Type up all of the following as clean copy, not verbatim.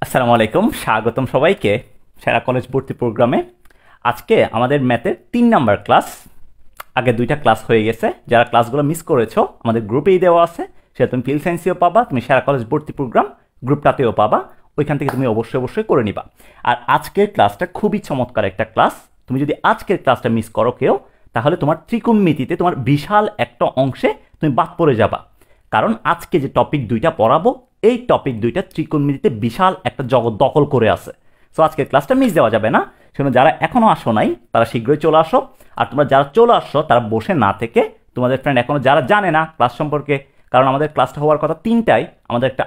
আসসালামু আলাইকুম, স্বাগতম সবাইকে সেরা কলেজ ভর্তি প্রোগ্রামে। আজকে আমাদের ম্যাথের 3 নাম্বার ক্লাস। আগে 2টা ক্লাস হয়ে গেছে, যারা ক্লাসগুলো মিস করেছো আমাদের গ্রুপেই দেওয়া আছে, সেটা তুমি ফিল সায়েন্সেও পাবা, তুমি সেরা কলেজ ভর্তি প্রোগ্রাম গ্রুপটাতেও পাবা, ওইখান থেকে তুমি অবশ্যই করে নিবা। আর আজকের ক্লাসটা খুবই চমৎকার একটা ক্লাস। তুমি যদি আজকের ক্লাসটা মিস করো কেউ, তাহলে তোমার ত্রিকোণমিতিতে তোমার বিশাল একটা অংশে তুমি বাদ পড়ে যাবা। কারণ আজকে যে টপিক 2টা পড়াবো, এই টপিক 2টা ত্রিকোণমিতিতে বিশাল একটা জগৎ দখল করে আছে। সো আজকের ক্লাসটা মিস দেওয়া যাবে না। সেজন্য যারা এখনও আসো নাই তারা শীঘ্রই চলে আসো। আর তোমরা যারা চলে আসছো তারা বসে না থেকে তোমাদের ফ্রেন্ড এখনও যারা জানে না ক্লাস সম্পর্কে, কারণ আমাদের ক্লাসটা হওয়ার কথা 3টায়,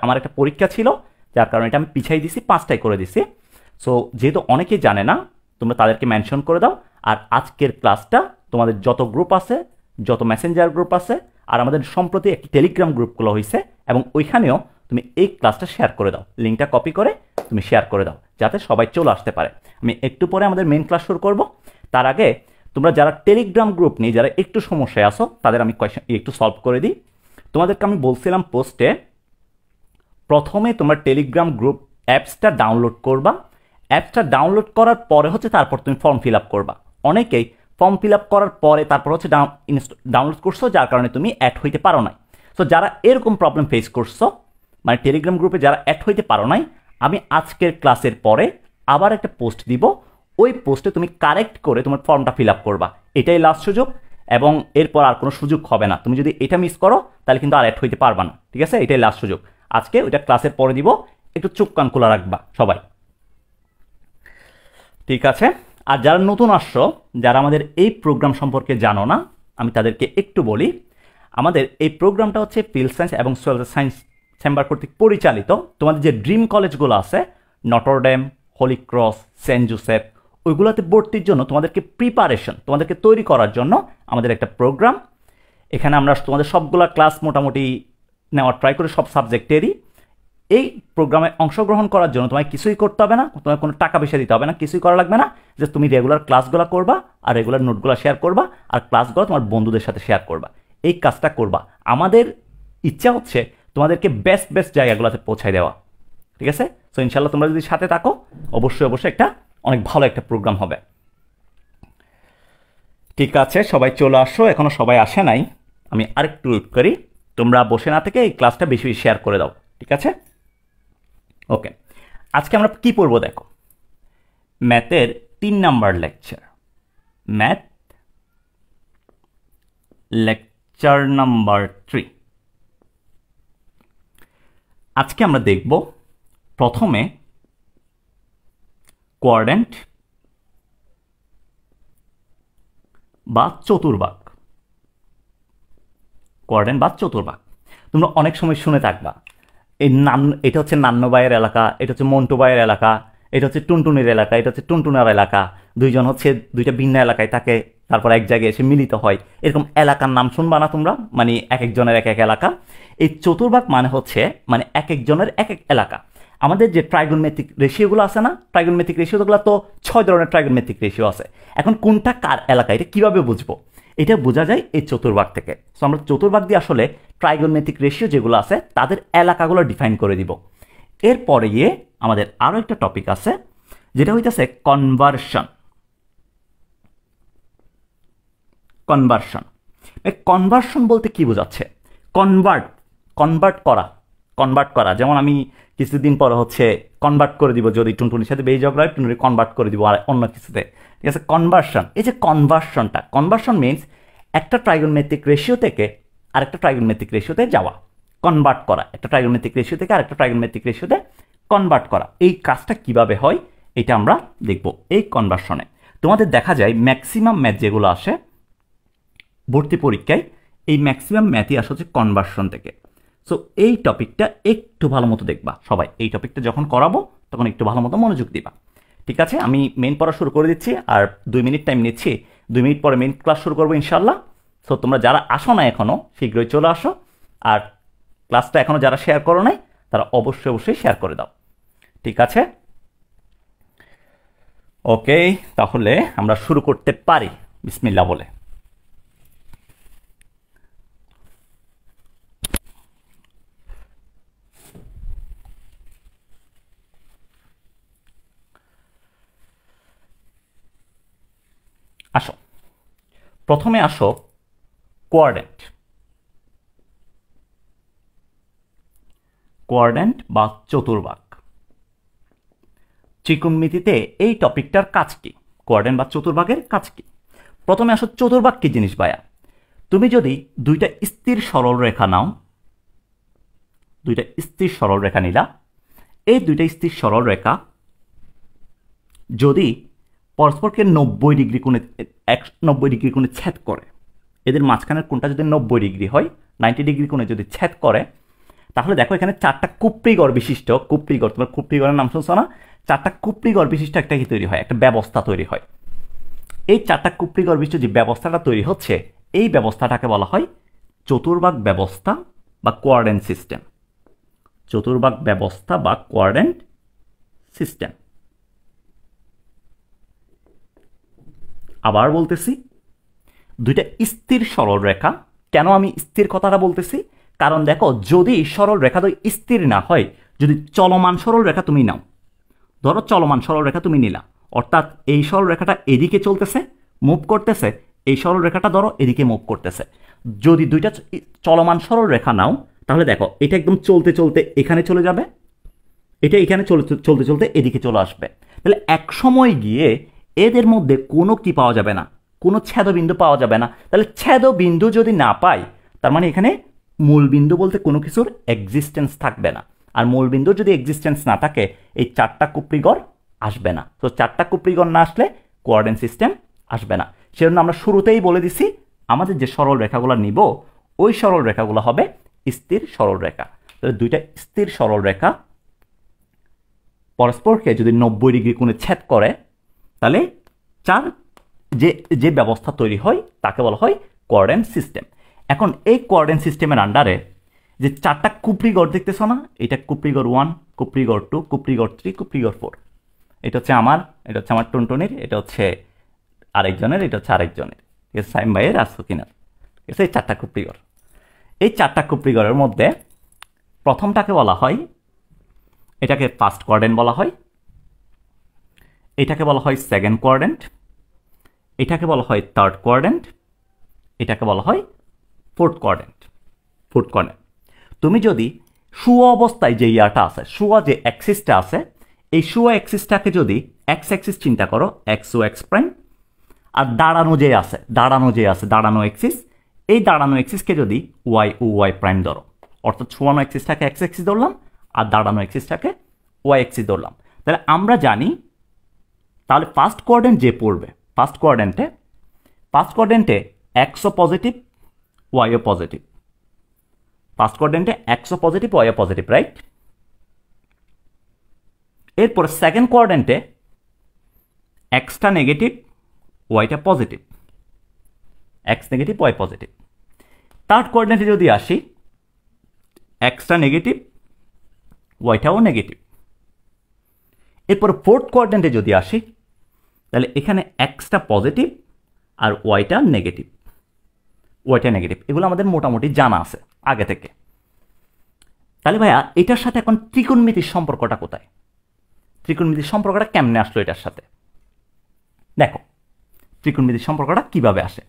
আমার একটা পরীক্ষা ছিল, যার কারণে এটা আমি পিছাই দিছি, 5টায় করে দিছি। সো যেহেতু অনেকেই জানে না, তোমরা তাদেরকে মেনশন করে দাও। আর আজকের ক্লাসটা তোমাদের যত গ্রুপ আছে, যত মেসেঞ্জার গ্রুপ আছে, আর আমাদের সম্প্রতি একটি টেলিগ্রাম গ্রুপগুলো হয়েছে, এবং ওইখানেও তুমি এই ক্লাসটা শেয়ার করে দাও, লিঙ্কটা কপি করে তুমি শেয়ার করে দাও, যাতে সবাই চলে আসতে পারে। আমি একটু পরে আমাদের মেইন ক্লাস শুরু করব। তার আগে তোমরা যারা টেলিগ্রাম গ্রুপ নিয়ে যারা একটু সমস্যায় আসো, তাদের আমি কোয়েশ্চেন একটু সলভ করে দিই। তোমাদেরকে আমি বলছিলাম পোস্টে, প্রথমে তোমরা টেলিগ্রাম গ্রুপ অ্যাপসটা ডাউনলোড করবা। অ্যাপসটা ডাউনলোড করার পরে তারপর তুমি ফর্ম ফিল আপ করবা। অনেকেই ফর্ম ফিল আপ করার পরে তারপর ডাউনলোড করছো, যার কারণে তুমি অ্যাড হইতে পারো নাই। সো যারা এরকম প্রবলেম ফেস করছো, মানে টেলিগ্রাম গ্রুপে যারা অ্যাড হইতে পারো নাই, আমি আজকের ক্লাসের পরে আবার একটা পোস্ট দিব। ওই পোস্টে তুমি কারেক্ট করে তোমার ফর্মটা ফিল আপ করবা। এটাই লাস্ট সুযোগ, এবং এরপর আর কোনো সুযোগ হবে না। তুমি যদি এটা মিস করো তাহলে কিন্তু আর অ্যাড হইতে পারবা না, ঠিক আছে? এটাই লাস্ট সুযোগ। আজকে ওইটা ক্লাসের পরে দিব, একটু চোখ কান খোলা রাখবা সবাই, ঠিক আছে? আর যারা নতুন আসছো, যারা আমাদের এই প্রোগ্রাম সম্পর্কে জানো না, আমি তাদেরকে একটু বলি। আমাদের এই প্রোগ্রামটা হচ্ছে ফিল সায়েন্স এবং সোশ্যাল সায়েন্স চেম্বার কর্তৃক পরিচালিত। তোমাদের যে ড্রিম কলেজগুলো আছে, Notre Dame, holy cross, saint Joseph, ওইগুলোতে ভর্তির জন্য তোমাদেরকে প্রিপারেশন, তোমাদেরকে তৈরি করার জন্য আমাদের একটা প্রোগ্রাম। এখানে আমরা তোমাদের সবগুলা ক্লাস মোটামুটি নেওয়ার ট্রাই করি, সব সাবজেক্টেরই। এই প্রোগ্রামে অংশগ্রহণ করার জন্য তোমায় কিছুই করতে হবে না, তোমায় কোনো টাকা পয়সা দিতে হবে না, কিছুই করা লাগবে না। যে তুমি রেগুলার ক্লাসগুলো করবা, আর রেগুলার নোটগুলো শেয়ার করবা, আর ক্লাসগুলো তোমার বন্ধুদের সাথে শেয়ার করবা। এই কাজটা করবা। আমাদের ইচ্ছা হচ্ছে তোমাদেরকে বেস্ট জায়গাগুলোতে পৌঁছায় দেওয়া, ঠিক আছে? সো ইনশাল্লাহ তোমরা যদি সাথে থাকো, অবশ্যই একটা অনেক ভালো একটা প্রোগ্রাম হবে। ঠিক আছে, সবাই চলে আসো। এখনো সবাই আসে নাই, আমি আরেকটু ওয়েট করি। তোমরা বসে না থেকে এই ক্লাসটা বেশি শেয়ার করে দাও, ঠিক আছে? ওকে, আজকে আমরা কি পড়বো দেখো। ম্যাথের 3 number lecture, math lecture number 3। আজকে আমরা দেখব প্রথমে কোয়াড্র্যান্ট বা চতুর্ভাগ। কোয়াড্র্যান্ট বা চতুর্ভাগ তোমরা অনেক সময় শুনে থাকবা। এটা হচ্ছে নান্ন ভাইয়ের এলাকা, এটা হচ্ছে মন্টু ভাইয়ের এলাকা, এটা হচ্ছে টুনটুনির এলাকা, এটা হচ্ছে টুনটুনার এলাকা। দুইজন হচ্ছে দুইটা ভিন্ন এলাকায় থাকে, তারপর এক জায়গায় এসে মিলিত হয়। এরকম এলাকার নাম শুনবা না তোমরা? মানে এক একজনের এক এক এলাকা। এই চতুর্ভাগ মানে হচ্ছে মানে এক একজনের এক এক এলাকা। আমাদের যে ট্রাইগোনমেট্রিক রেশিওগুলো আছে না, ট্রাইগোনমেট্রিক রেশিওগুলো তো 6 ধরনের ট্রাইগোনমেট্রিক রেশিও আছে। এখন কোনটা কার এলাকা, এটা কিভাবে বুঝবো? এটা বোঝা যায় এই চতুর্ভাগ থেকে। সো আমরা চতুর্ভাগ দিয়ে আসলে ট্রাইগোনমেট্রিক রেশিও যেগুলো আছে তাদের এলাকাগুলো ডিফাইন করে দিব। এরপরে গিয়ে আমাদের আরও একটা টপিক আছে, যেটা হইতেছে কনভার্সন। কনভার্সন বলতে কি বোঝাচ্ছে? কনভার্ট করা। যেমন আমি কিছুদিন পরে কনভার্ট করে দিব, যদি টুনটুনির সাথে বেশি ঝগড়া হয়, টুনটুনি কনভার্ট করে দিব আর অন্য কিছুতে, ঠিক আছে? কনভার্সন, এই যে কনভার্সন মিনস একটা ট্রাইগোনমেট্রিক রেশিও থেকে আরেকটা ট্রাইগোনমেট্রিক রেশিওতে যাওয়া। কনভার্ট করা, একটা ট্রাইগোনমেট্রিক রেশিও থেকে আরেকটা ট্রাইগোনমেট্রিক রেশিওতে কনভার্ট করা। এই কাজটা কিভাবে হয় এটা আমরা দেখব এই কনভার্সনে। তোমাদের দেখা যায় ম্যাক্সিমাম ম্যাথ যেগুলো আসে ভর্তি পরীক্ষায়, এই ম্যাক্সিমাম ম্যাথই আসে হচ্ছে কনভার্সন থেকে। সো এই টপিকটা একটু ভালো মতো দেখবা সবাই। এই টপিকটা যখন করাবো তখন একটু ভালো মতো মনোযোগ দিবা, ঠিক আছে? আমি মেইন পড়া শুরু করে দিচ্ছি, আর 2 মিনিট টাইম নিচ্ছি। 2 মিনিট পরে মেইন ক্লাস শুরু করবো ইনশাল্লাহ। সো তোমরা যারা আসো না এখনও, শীঘ্রই চলে আসো। আর ক্লাসটা এখনও যারা শেয়ার করো নাই, তারা অবশ্যই শেয়ার করে দাও, ঠিক আছে? ওকে, তাহলে আমরা শুরু করতে পারি বিসমিল্লাহ বলে। আসো, প্রথমে আসো কোয়ার্ডেন্ট। কোয়ার্ডেন্ট বা চতুর্ভাগ। ত্রিকোণমিতিতে এই টপিকটার কাজ কি? কোয়ার্ডেন্ট বা চতুর্ভাগের কাজ কি? প্রথমে আসো চতুর্ভাগ কি জিনিস ভাইয়া। তুমি যদি দুইটা স্থির সরল রেখা নাও, দুইটা স্থির সরল রেখা নিলা, এই দুইটা স্থির সরল রেখা যদি পরস্পরকে 90 ডিগ্রি কোণে 90 ডিগ্রি কোণে ছেদ করে, এদের মাঝখানের কোণটা যদি 90 ডিগ্রি হয়, 90 ডিগ্রি কোণে যদি ছেদ করে, তাহলে দেখো এখানে চারটা কুপ্রিগড় বিশিষ্ট, কুপ্রিগড়, তোমার কুপ্রিগড়ের নাম শুনছো না? চারটা কুপ্রিগড় বিশিষ্ট একটা কি তৈরি হয়, একটা ব্যবস্থা তৈরি হয়। এই চারটা কুপ্রিগড় বিশিষ্ট যে ব্যবস্থাটা তৈরি হচ্ছে, এই ব্যবস্থাটাকে বলা হয় চতুর্ভাগ ব্যবস্থা বা কোয়ার্ডেন্ট সিস্টেম। চতুর্ভাগ ব্যবস্থা বা কোয়ার্ডেন্ট সিস্টেম। আবার বলতেছি, দুইটা স্থির সরল রেখা। কেন আমি স্থির কথাটা বলতেছি? কারণ দেখো, যদি সরল রেখা তো স্থির না হয়, যদি চলমান সরল রেখা তুমি নাও, ধরো চলমান সরল রেখা তুমি নিলা, অর্থাৎ এই সরল রেখাটা এদিকে চলতেছে, মুভ করতেছে, এই সরল রেখাটা ধরো এদিকে মুভ করতেছে। যদি দুইটা চলমান সরল রেখা নাও, তাহলে দেখো এটা একদম চলতে চলতে এখানে চলে যাবে, এটা এখানে চলতে চলতে এদিকে চলে আসবে। তাহলে এক সময় গিয়ে এদের মধ্যে কোনো কি পাওয়া যাবে না, কোনো ছেদবিন্দু পাওয়া যাবে না। তাহলে ছেদবিন্দু যদি না পাই, তার মানে এখানে মূলবিন্দু বলতে কোনো কিছুর এক্সিস্টেন্স থাকবে না। আর মূলবিন্দুর যদি এক্সিস্টেন্স না থাকে, এই চারটা কুপ্রিগড় আসবে না। তো চারটা কুপ্রিগড় না আসলে কোয়ার্ডেন্ট সিস্টেম আসবে না। সেজন্য আমরা শুরুতেই বলে দিছি, আমাদের যে সরল রেখাগুলো নিব, ওই সরল রেখাগুলো হবে স্থির সরল রেখা। তাহলে দুইটা স্থির সরল রেখা পরস্পরকে যদি 90 ডিগ্রি কোণে ছেদ করে, তাহলে চার যে ব্যবস্থা তৈরি হয় তাকে বলা হয় কোয়ার্ডেন্ট সিস্টেম। এখন এই কোয়ার্ডেন্ট সিস্টেমের আন্ডারে যে চারটা কুপ্রিগড় দেখতেছো না, এটা কুপ্রিগড় 1, কুপ্রিগড় 2, কুপ্রিগড় 3, কুপ্রিগড় 4। এটা হচ্ছে আমার, এটা হচ্ছে আমার টুনটুনির, এটা হচ্ছে আরেকজনের, এটা হচ্ছে আরেকজনের, ঠিক আছে, সাইম ভাইয়ের, আসুকিনার, ঠিক আছে। এই চারটা কুপ্রিগড়, এই চারটা কুপ্রিগড়ের মধ্যে প্রথমটাকে বলা হয়, এটাকে ফার্স্ট কোয়ার্ডেন্ট বলা হয়, এটাকে বলা হয় সেকেন্ড কোয়ার্ডেন্ট, এটাকে বলা হয় থার্ড কোয়ার্ডেন্ট, এটাকে বলা হয় ফোর্থ কোয়ার্ডেন্ট। Fourth quadrant. তুমি যদি শুয়া অবস্থায় যে ইয়াটা আছে, শুয়া যে অ্যাক্সিসটা আছে, এই শুয়া অ্যাক্সিসটাকে যদি এক্স অ্যাক্সিস চিন্তা করো, এক্স ও এক্স প্রাইম, আর দাঁড়ানো যে আছে, দাঁড়ানো অ্যাক্সিস, এই দাঁড়ানো অ্যাক্সিসকে যদি ওয়াই ও ওয়াই প্রাইম ধরো, অর্থাৎ শোয়ানো অ্যাক্সিসটাকে এক্স অ্যাক্সিস ধরলাম আর দাঁড়ানো অ্যাক্সিসটাকে ওয়াই অ্যাক্সিস ধরলাম, তাহলে আমরা জানি, তাহলে ফার্স্ট কোয়ার্ডেন্ট যে পড়বে, ফার্স্ট কোয়ার্ডেন্টে এক্সও পজিটিভ, ওয়াইও পজিটিভ। ফার্স্ট কোয়ার্ডেন্টে এক্সও পজিটিভ, ওয়াইও পজিটিভ, রাইট? এরপর সেকেন্ড কোয়ার্ডেন্টে এক্সটা নেগেটিভ, ওয়াইটা positive, x negative, y positive. Third কোয়ার্ডেন্টে যদি আসি, এক্সটা নেগেটিভ, ওয়াইটাও নেগেটিভ। এরপর ফোর্থ কোয়ার্ডেন্টে যদি আসি, তাহলে এখানে এক্সটা পজিটিভ আর ওয়াইটা নেগেটিভ, এগুলো আমাদের মোটামুটি জানা আছে আগে থেকে। তাহলে ভাইয়া এটার সাথে এখন ত্রিকোণমিতির সম্পর্কটা কোথায়? ত্রিকোণমিতির সম্পর্কটা কেমনে আসলো এটার সাথে? দেখো, ত্রিকোণমিতির সম্পর্কটা কিভাবে আসে।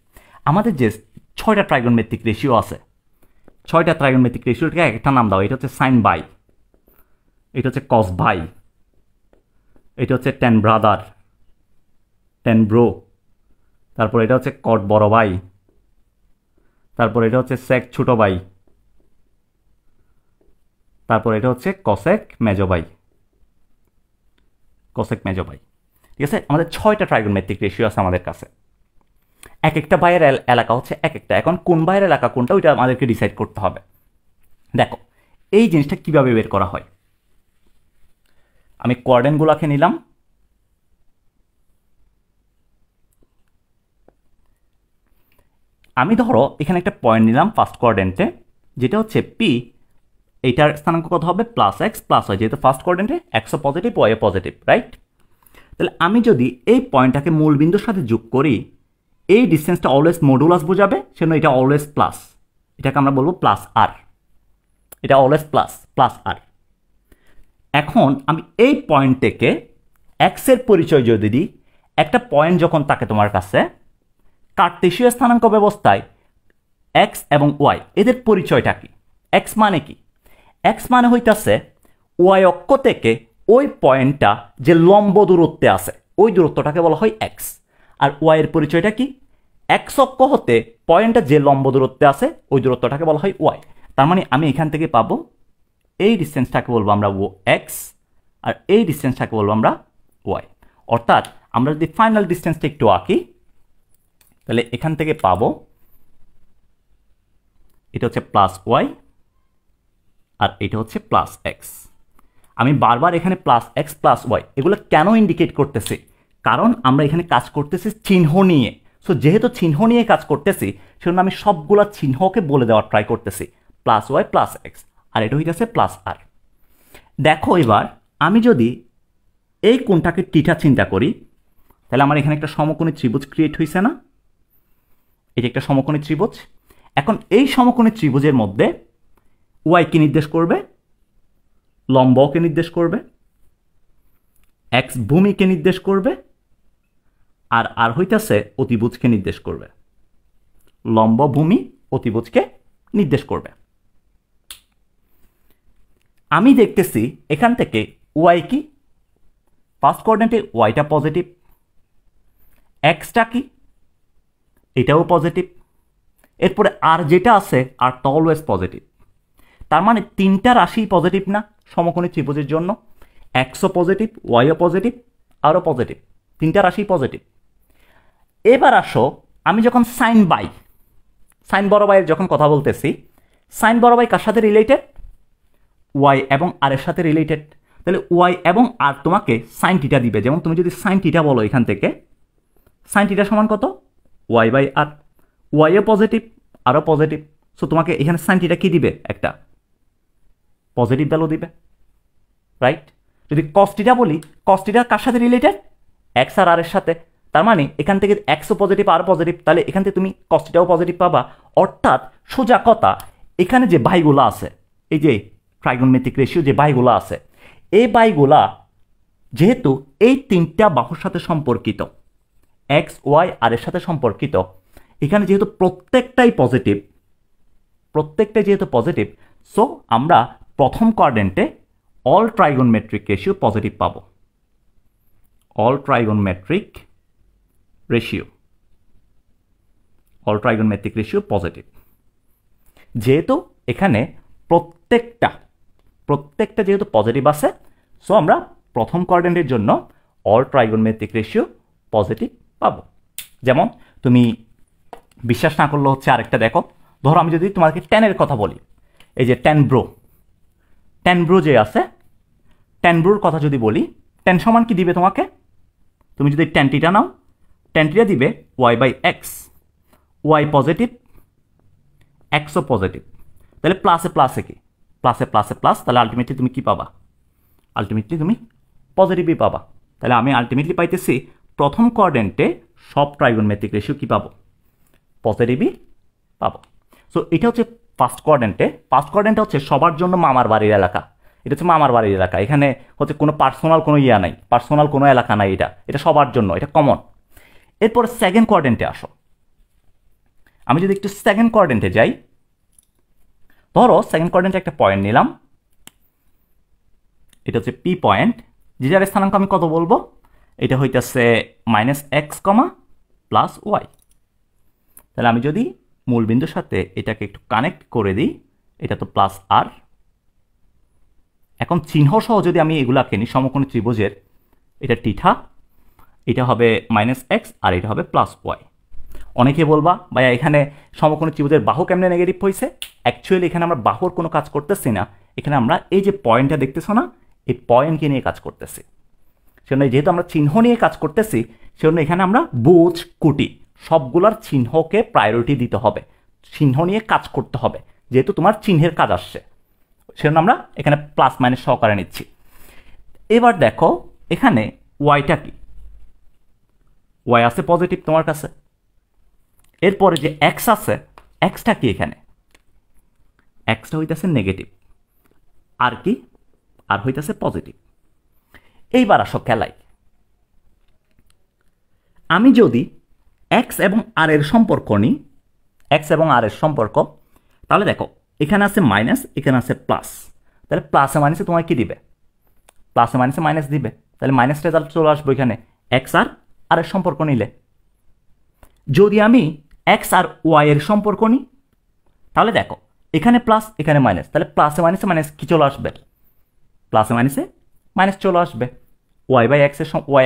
আমাদের যে 6টা ট্রাইগোনমেট্রিক রেশিও আছে, 6টা ট্রাইগোনমেট্রিক রেশিওটাকে একটা নাম দাও। এটা হচ্ছে সাইন বাই, এটা হচ্ছে কস ভাই, এটা হচ্ছে টেন ব্রাদার, টেন ব্রো, তারপর এটা হচ্ছে কট বড় ভাই, তারপর এটা হচ্ছে সেক ছোট ভাই, তারপর এটা হচ্ছে কসেক মেজো ভাই, ঠিক আছে। আমাদের 6টা ট্রাইগোনমেট্রিক রেশিও আছে আমাদের কাছে। এক একটা ভাইয়ের এলাকা হচ্ছে এক একটা। এখন কোন ভাইয়ের এলাকা কোনটা, ওইটা আমাদেরকে ডিসাইড করতে হবে। দেখো এই জিনিসটা কিভাবে বের করা হয়। আমি কোয়ার্ডেন্টগুলোকে নিলাম, আমি ধরো এখানে একটা পয়েন্ট নিলাম ফার্স্ট কোয়ার্ডেন্টে, যেটা হচ্ছে পি, এইটার স্থানাঙ্ক কত হবে, প্লাস এক্স প্লাস ওয়াই, যেহেতু ফার্স্ট কোয়ার্ডেন্টে এক্সও পজিটিভ, ওয়াইও পজিটিভ, রাইট? তাহলে আমি যদি এই পয়েন্টটাকে মূল বিন্দুর সাথে যোগ করি, এই ডিস্টেন্সটা অলওয়েজ মডুলাস বোঝাবে, সেজন্য এটা অলওয়েজ প্লাস, এটাকে আমরা বলবো প্লাস আর, এটা অলওয়েজ প্লাস আর। এখন আমি এই পয়েন্ট থেকে এক্সের পরিচয় যদি দিই, একটা পয়েন্ট যখন থাকে তোমার কাছে, কার্টেসীয় স্থানাঙ্ক ব্যবস্থায় এক্স এবং ওয়াই এদের পরিচয়টা কি? এক্স মানে কি? এক্স মানে হইতাছে ওয়াই অক্ষ থেকে ওই পয়েন্টটা যে লম্ব দূরত্বে আছে ওই দূরত্বটাকে বলা হয় এক্স। আর ওয়াই এর পরিচয়টা কি? এক্স অক্ষ হতে পয়েন্টটা যে লম্ব দূরত্বে আছে ওই দূরত্বটাকে বলা হয় ওয়াই। তার মানে আমি এখান থেকে পাবো এই ডিস্টেন্সটাকে বলবো আমরা এক্স, আর এই ডিস্টেন্সটাকে বলবো আমরা ওয়াই। অর্থাৎ আমরা যদি ফাইনাল ডিস্টেন্সটা একটু আঁকি তাহলে এখান থেকে পাবো এটা হচ্ছে প্লাস ওয়াই আর এটা হচ্ছে প্লাস এক্স। আমি বারবার এখানে প্লাস এক্স প্লাস ওয়াই এগুলো কেন ইন্ডিকেট করতেছি? কারণ আমরা এখানে কাজ করতেছি চিহ্ন নিয়ে। সো যেহেতু চিহ্ন নিয়ে কাজ করতেছি সেজন্য আমি সবগুলা চিহ্নকে বলে দেওয়ার ট্রাই করতেছি, প্লাস ওয়াই প্লাস এক্স, আর এটা হইতেছে প্লাস আর। দেখো এবার আমি যদি এই কোণটাকে টিটা চিন্তা করি তাহলে আমার এখানে একটা সমকোণী ত্রিভুজ ক্রিয়েট হয়েছে না? এটা একটা সমকোণী ত্রিভুজ। এখন এই সমকোণী ত্রিভুজের মধ্যে ওয়াই কি নির্দেশ করবে? লম্বকে নির্দেশ করবে, এক্স ভূমিকে নির্দেশ করবে, আর আর হইতাছে অতিভুজকে নির্দেশ করবে। লম্ব ভূমি অতিভুজকে নির্দেশ করবে। আমি দেখতেছি এখান থেকে ওয়াই কি? ফার্স্ট কোঅর্ডিনেটে ওয়াইটা পজিটিভ, এক্সটা কি? এটাও পজিটিভ। এরপরে আর যেটা আছে আরটা অলওয়েজ পজিটিভ। তার মানে তিনটা রাশি পজিটিভ না সমকোণী ত্রিভুজের জন্য? এক্সও পজিটিভ, ওয়াইও পজিটিভ, আরও পজিটিভ, তিনটা রাশি পজিটিভ। এবার আসো আমি যখন সাইন বড় বাইয়ের যখন কথা বলতেছি, সাইন বড় বাই কার সাথে রিলেটেড? ওয়াই এবং আর এর সাথে রিলেটেড। তাহলে ওয়াই এবং আর তোমাকে সাইন টিটা দিবে। যেমন তুমি যদি সাইন টিটা বলো এখান থেকে, সাইন টিটা সমান কত? Y by R. ওয়াইও পজিটিভ, আরও পজিটিভ। সো তোমাকে এখানে সাইন টিটা কি দিবে? একটা পজিটিভ ভ্যালু দিবে, রাইট? যদি কস টিটা বলি, কস টিটা কার সাথে রিলেটেড? এক্স আর আর এর সাথে। তার মানে এখান থেকে এক্সও পজিটিভ আর পজিটিভ, তাহলে এখান থেকে তুমি কস টিটাও পজিটিভ পাবা। অর্থাৎ সোজা কথা এখানে যে বাইগুলো আছে, এই যে ট্রাইগোনমেট্রিক রেশিও যে বাইগুলো আছে, এই বাইগুলা যেহেতু এই তিনটা বাহুর সাথে সম্পর্কিত, এক্স ওয়াই আর এর সাথে সম্পর্কিত, এখানে যেহেতু প্রত্যেকটাই পজিটিভ, যেহেতু পজিটিভ, সো আমরা প্রথম কোয়াড্রেন্টে অল ট্রাইগোনমেট্রিক রেশিও পজিটিভ পাবো। All trigonometric ratio positive. যেহেতু এখানে প্রত্যেকটা যেহেতু পজিটিভ আছে, সো আমরা প্রথম কোয়াড্রেন্টের জন্য অল ট্রাইগোনমেট্রিক রেশিও পজিটিভ পাবো। যেমন তুমি বিশ্বাস না করলে হচ্ছে আরেকটা দেখো, ধরো আমি যদি তোমাকে টেনের কথা বলি, এই যে টেন ব্রো যে আছে, টেন ব্রোর কথা যদি বলি, টেন সমান কি দিবে তোমাকে? তুমি যদি টেন টিটা নাও, টেন টিটা দিবে y by x. Y positive, এক্সও পজিটিভ, তাহলে প্লাসে কি? প্লাস, তাহলে আলটিমেটলি তুমি কি পাবা? আলটিমেটলি তুমি পজিটিভই পাবা। তাহলে আমি আলটিমেটলি পাইতেছি প্রথম কোয়াড্রেন্টে সব ট্রাইগোনমেট্রিক রেশিও কি পাবো? পজিটিভই পাবো। সো এটা হচ্ছে ফার্স্ট কোয়াড্রেন্টে হচ্ছে সবার জন্য মামার বাড়ির এলাকা। এটা হচ্ছে মামার বাড়ির এলাকা। এখানে হচ্ছে কোনো পার্সোনাল কোনো নাই, পার্সোনাল কোনো এলাকা নাই। এটা সবার জন্য, এটা কমন। এরপর সেকেন্ড কোয়াড্রেন্টে আসো। আমি যদি একটু সেকেন্ড কোয়াড্রেন্টে যাই, ধরো সেকেন্ড কোয়াড্রেন্টে একটা পয়েন্ট নিলাম, এটা হচ্ছে পি পয়েন্ট, যেটার স্থানাঙ্ক আমি কত বলবো? এটা হইতেছে -x, +y। তাহলে আমি যদি মূল বিন্দুর সাথে এটাকে একটু কানেক্ট করে দিই, এটা তো প্লাস আর। এখন চিহ্ন সহ যদি আমি এগুলাকে নিই সমকোণী ত্রিভুজের, এটা টিঠা, এটা হবে -x আর এটা হবে +y। অনেকে বলবা ভাইয়া এখানে সমকোণী ত্রিভুজের বাহু কেমনে নেগেটিভ হয়েছে? অ্যাকচুয়ালি এখানে আমরা বাহুর কোনো কাজ করতেছি না, এখানে আমরা এই যে পয়েন্টটা দেখতেছো না, এই পয়েন্টকে নিয়ে কাজ করতেছি। সেজন্য যেহেতু আমরা চিহ্ন নিয়ে কাজ করতেছি, সেজন্য এখানে আমরা বুজ কুটি সবগুলার চিহ্নকে প্রায়োরিটি দিতে হবে, চিহ্ন নিয়ে কাজ করতে হবে, যেহেতু তোমার চিহ্নের কাজ আসছে, সেজন্য আমরা এখানে প্লাস মাইনাস সহকারে নিচ্ছি। এবার দেখো এখানে ওয়াইটা কি? ওয়াই আছে পজিটিভ তোমার কাছে। এরপরে যে এক্স আছে, এক্সটা কি? এখানে এক্সটা হইতেছে নেগেটিভ, আর কি? আর হইতেছে পজিটিভ। এইবার আসো খেলাই, আমি যদি এক্স এবং আর এর সম্পর্ক নিই, এক্স এবং আর এর সম্পর্ক, তাহলে দেখো এখানে আছে মাইনাস, এখানে আছে প্লাস, তাহলে প্লাসে মাইনাসে তোমায় কি দিবে? প্লাসে মাইনাসে মাইনাস দিবে, তাহলে মাইনাস রেজাল্ট চলে আসবে এখানে এক্স আর এর সম্পর্ক নিলে। যদি আমি এক্স আর ওয়াই এর সম্পর্ক নিই, তাহলে দেখো এখানে প্লাস এখানে মাইনাস, তাহলে প্লাসে মাইনাসে মাইনাস কি চলে আসবে? প্লাসে মাইনাসে মাইনাস চলে আসবে ওয়াই বাই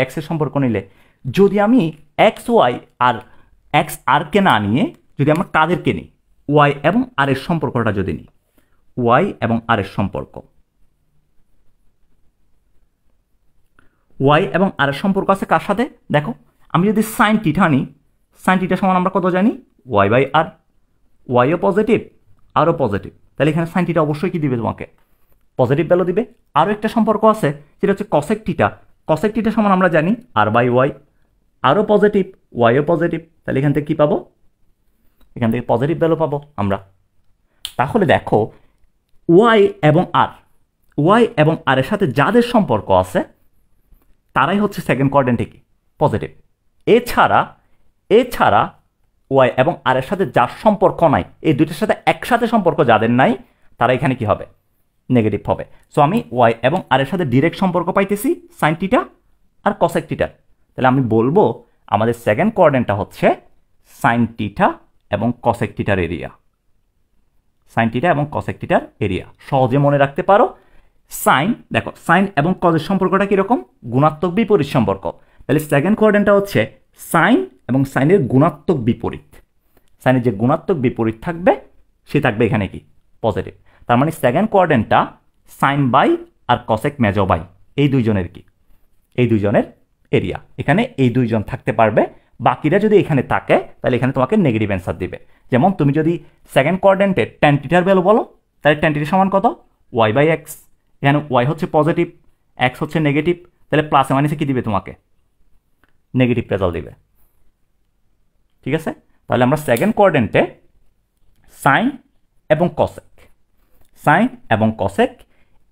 এক্স এর সম্পর্ক নিলে। যদি আমি এক্স ওয়াই আর এক্স আরকে না নিয়ে যদি আমরা কাদেরকে নিই, ওয়াই এবং আর এর সম্পর্কটা যদি নিই, ওয়াই এবং আর এর সম্পর্ক, ওয়াই এবং আর এর সম্পর্ক আছে কার সাথে? দেখো আমি যদি সাইন টিটা নিই, সাইন টিটা সমান আমরা কত জানি? ওয়াই বাই আর, ওয়াইও পজিটিভ আরও পজিটিভ, তাহলে এখানে সাইন টিটা অবশ্যই কি দিবে তোমাকে? পজিটিভ ভ্যালু দিবে। আরও একটা সম্পর্ক আছে যেটা হচ্ছে কসেক টিটা, কসেক টিটা সমান আমরা জানি আর বাই ওয়াই, আরও পজিটিভ ওয়াইও পজিটিভ, তাহলে এখান থেকে কী পাবো? এখান থেকে পজিটিভ ভ্যালু পাবো আমরা। তাহলে দেখো ওয়াই এবং আর এর সাথে যাদের সম্পর্ক আছে তারাই হচ্ছে সেকেন্ড কোয়াড্রেন্টে কি পজিটিভ। এছাড়া ওয়াই এবং আর এর সাথে যার সম্পর্ক নাই, এই দুইটার সাথে একসাথে সম্পর্ক যাদের নাই তারা এখানে কি হবে? নেগেটিভ হবে। সো আমি ওয়াই এবং আর এর সাথে ডিরেক্ট সম্পর্ক পাইতেছি সাইন টিটা আর কসেক টিটার, তাহলে আমি বলবো আমাদের সেকেন্ড কোয়াড্রেন্টটা হচ্ছে সাইন টিটা এবং কসেক টিটার এরিয়া, সাইন টিটা এবং কসেক টিটার এরিয়া। সহজে মনে রাখতে পারো। সাইন, দেখো সাইন এবং কজের সম্পর্কটা কীরকম? গুণাত্মক বিপরীত সম্পর্ক, তাহলে সেকেন্ড কোয়াড্রেন্টটা হচ্ছে সাইন এবং সাইনের গুণাত্মক বিপরীত। সাইনের যে গুণাত্মক বিপরীত থাকবে সে থাকবে এখানে কি পজিটিভ। তার মানে সেকেন্ড কোয়াড্রেন্টটা সাইন বাই আর কসেক মেজো বাই এই দুইজনের কি? এই দুইজনের এরিয়া। এখানে এই দুইজন থাকতে পারবে, বাকিরা যদি এখানে থাকে তাহলে এখানে তোমাকে নেগেটিভ অ্যান্সার দিবে। যেমন তুমি যদি সেকেন্ড কোয়াড্রেন্টে ট্যান টিটার ভ্যালু বলো, তাহলে ট্যান টিটার সমান কত? Y by X. এখানে ওয়াই হচ্ছে পজিটিভ, এক্স হচ্ছে নেগেটিভ, তাহলে প্লাসে মাইনাসে কি দিবে তোমাকে? নেগেটিভ রেজাল্ট দিবে। ঠিক আছে, তাহলে আমরা সেকেন্ড কোয়াড্রেন্টে সাইন এবং কসেক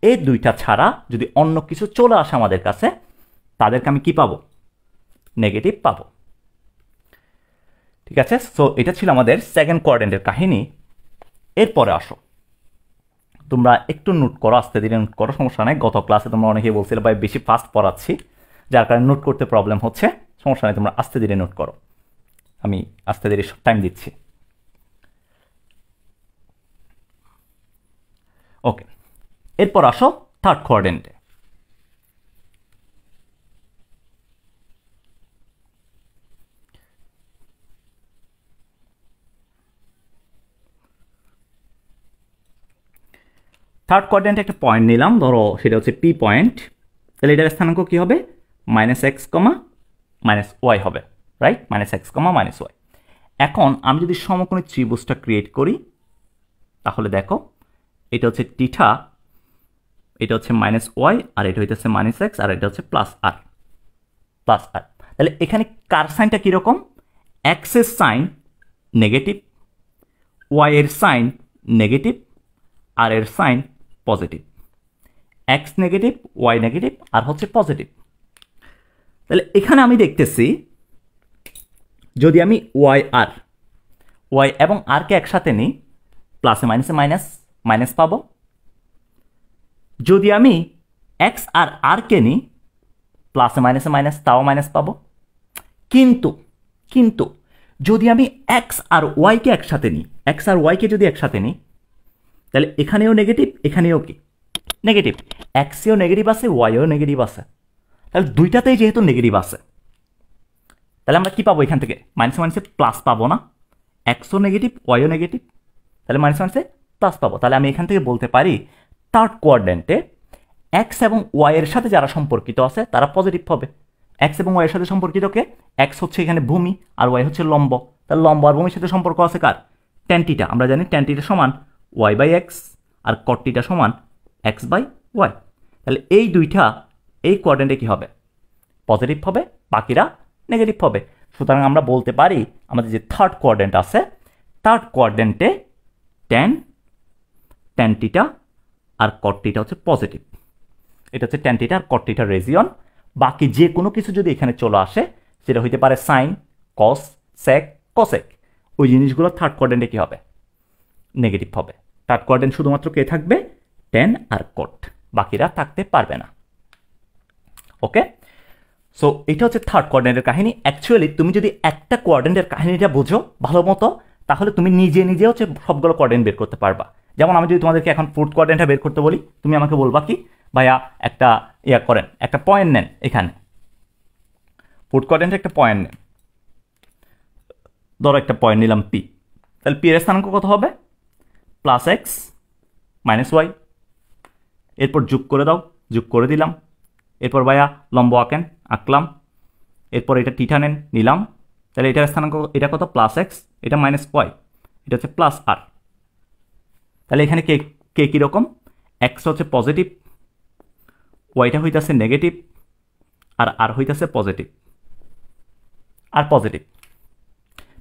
এই দুইটা ছাড়া যদি অন্য কিছু চলে আসে আমাদের কাছে, তাদেরকে আমি কি পাবো? নেগেটিভ পাবো। ঠিক আছে, সো এটা ছিল আমাদের সেকেন্ড কোয়াড্রেন্টের কাহিনী। এরপরে আসো, তোমরা একটু নোট করো, আস্তে ধীরে নোট করো, সমস্যা নাই। গত ক্লাসে তোমরা অনেকেই বলছিলে ভাই বেশি ফাস্ট পড়াচ্ছি, যার কারণে নোট করতে প্রবলেম হচ্ছে। সমস্যা নেই, তোমরা আস্তে ধীরে নোট করো, আমি আস্তে ধীরে টাইম দিচ্ছি। ওকে, এরপর আসো থার্ড কোয়াড্রেন্টে। থার্ড কোয়াড্রেন্টে একটা পয়েন্ট নিলাম, ধরো সেটা হচ্ছে পি পয়েন্ট, তাহলে এটার স্থানাঙ্ক কী হবে? Minus x comma minus y হবে, right? Minus x comma minus y. এখন আমি যদি সমকোণী ত্রিভুজটা ক্রিয়েট করি, তাহলে দেখো এটা হচ্ছে টিঠা, এটা হচ্ছে মাইনাস ওয়াই, আর এটা হইতেছে মাইনাস এক্স, আর এটা হচ্ছে প্লাস আর। তাহলে এখানে কার সাইনটা কীরকম? এক্সের সাইন নেগেটিভ, ওয়াই এর সাইন নেগেটিভ, আর এর sign positive. X negative, y negative, আর হচ্ছে পজিটিভ। তাহলে এখানে আমি দেখতেছি যদি আমি ওয়াই এবং আরকে একসাথে নিই, প্লাসে মাইনাসে মাইনাস পাবো। যদি আমি এক্স আর আরকে নিই, প্লাসে মাইনাসে মাইনাস, তাও মাইনাস পাবো। কিন্তু যদি আমি এক্স আর ওয়াইকে একসাথে নিই, যদি একসাথে নিই, তাহলে এখানেও নেগেটিভ, এখানেও কি নেগেটিভ, এক্সেও নেগেটিভ আছে, ওয়াইও নেগেটিভ আছে, তাহলে দুইটাতেই যেহেতু নেগেটিভ আছে, তাহলে আমরা কি পাবো? এখান থেকে মাইনাসে মাইনাসে প্লাস পাবো না? এক্সও নেগেটিভ, ওয়াইও নেগেটিভ, তাহলে মাইনাসে মাইনাসে প্লাস পাবো। তাহলে আমি এখান থেকে বলতে পারি থার্ড কোয়াড্রেন্টে এক্স এবং ওয়াই এর সাথে যারা সম্পর্কিত আছে তারা পজিটিভ হবে। এক্স এবং ওয়াই এর সাথে সম্পর্কিত কে? এক্স হচ্ছে এখানে ভূমি, আর ওয়াই হচ্ছে লম্ব। তাহলে লম্ব আর ভূমির সাথে সম্পর্ক আছে কার? ট্যান টিটা। আমরা জানি ট্যান টিটা সমান ওয়াই বাই এক্স, আর কট টিটা সমান এক্স বাই ওয়াই। তাহলে এই দুইটা এই কোয়াড্রেন্টে কি হবে? পজিটিভ হবে, বাকিরা নেগেটিভ হবে। সুতরাং আমরা বলতে পারি আমাদের যে থার্ড কোয়াড্রেন্ট আছে, থার্ড কোয়াড্রেন্টে ট্যান টিটা আর কট টিটা হচ্ছে পজিটিভ। এটা হচ্ছে ট্যান টিটা আর কট টিটার রেজিয়ন। বাকি যে কোনো কিছু যদি এখানে চলে আসে, সেটা হইতে পারে সাইন, কস, সেক কসেক, ওই জিনিসগুলো থার্ড কোয়াড্রেন্টে কী হবে? নেগেটিভ হবে। থার্ড কোয়াড্রেন্ট শুধুমাত্র কে থাকবে? ট্যান আর কট, বাকিরা থাকতে পারবে না। ওকে, সো এটা হচ্ছে থার্ড কোয়াড্রেন্টের কাহিনী। অ্যাকচুয়ালি তুমি যদি একটা কোয়াড্রেন্টের কাহিনীটা বোঝো ভালো মতো, তাহলে তুমি নিজে নিজে হচ্ছে সবগুলো কোয়াড্রেন্ট বের করতে পারবা। যেমন আমি যদি তোমাদেরকে এখন ফোর্থ কোয়াড্রেন্টটা বের করতে বলি, তুমি আমাকে বলবা কি ভাইয়া একটা করেন, একটা পয়েন্ট নেন এখানে, ফোর্থ কোয়াড্রেন্টে একটা পয়েন্ট নেন, ধরো একটা পয়েন্ট নিলাম পি, তাহলে পি এর স্থানাঙ্ক কত হবে? Plus X minus Y. এরপর যোগ করে দাও, যোগ করে দিলাম। এরপর ভাইয়া লম্ব আঁকেন, আঁকলাম। এরপর এটা টিটা নেন, নিলাম। তাহলে এটার স্থানাঙ্ক এটা কত? প্লাস এক্স, এটা মাইনাস ওয়াই, এটা হচ্ছে প্লাস আর। তাহলে এখানে কে কে কীরকম? এক্স হচ্ছে পজিটিভ, ওয়াইটা হইতেছে নেগেটিভ, আর আর হইতেছে পজিটিভ, আর পজিটিভ।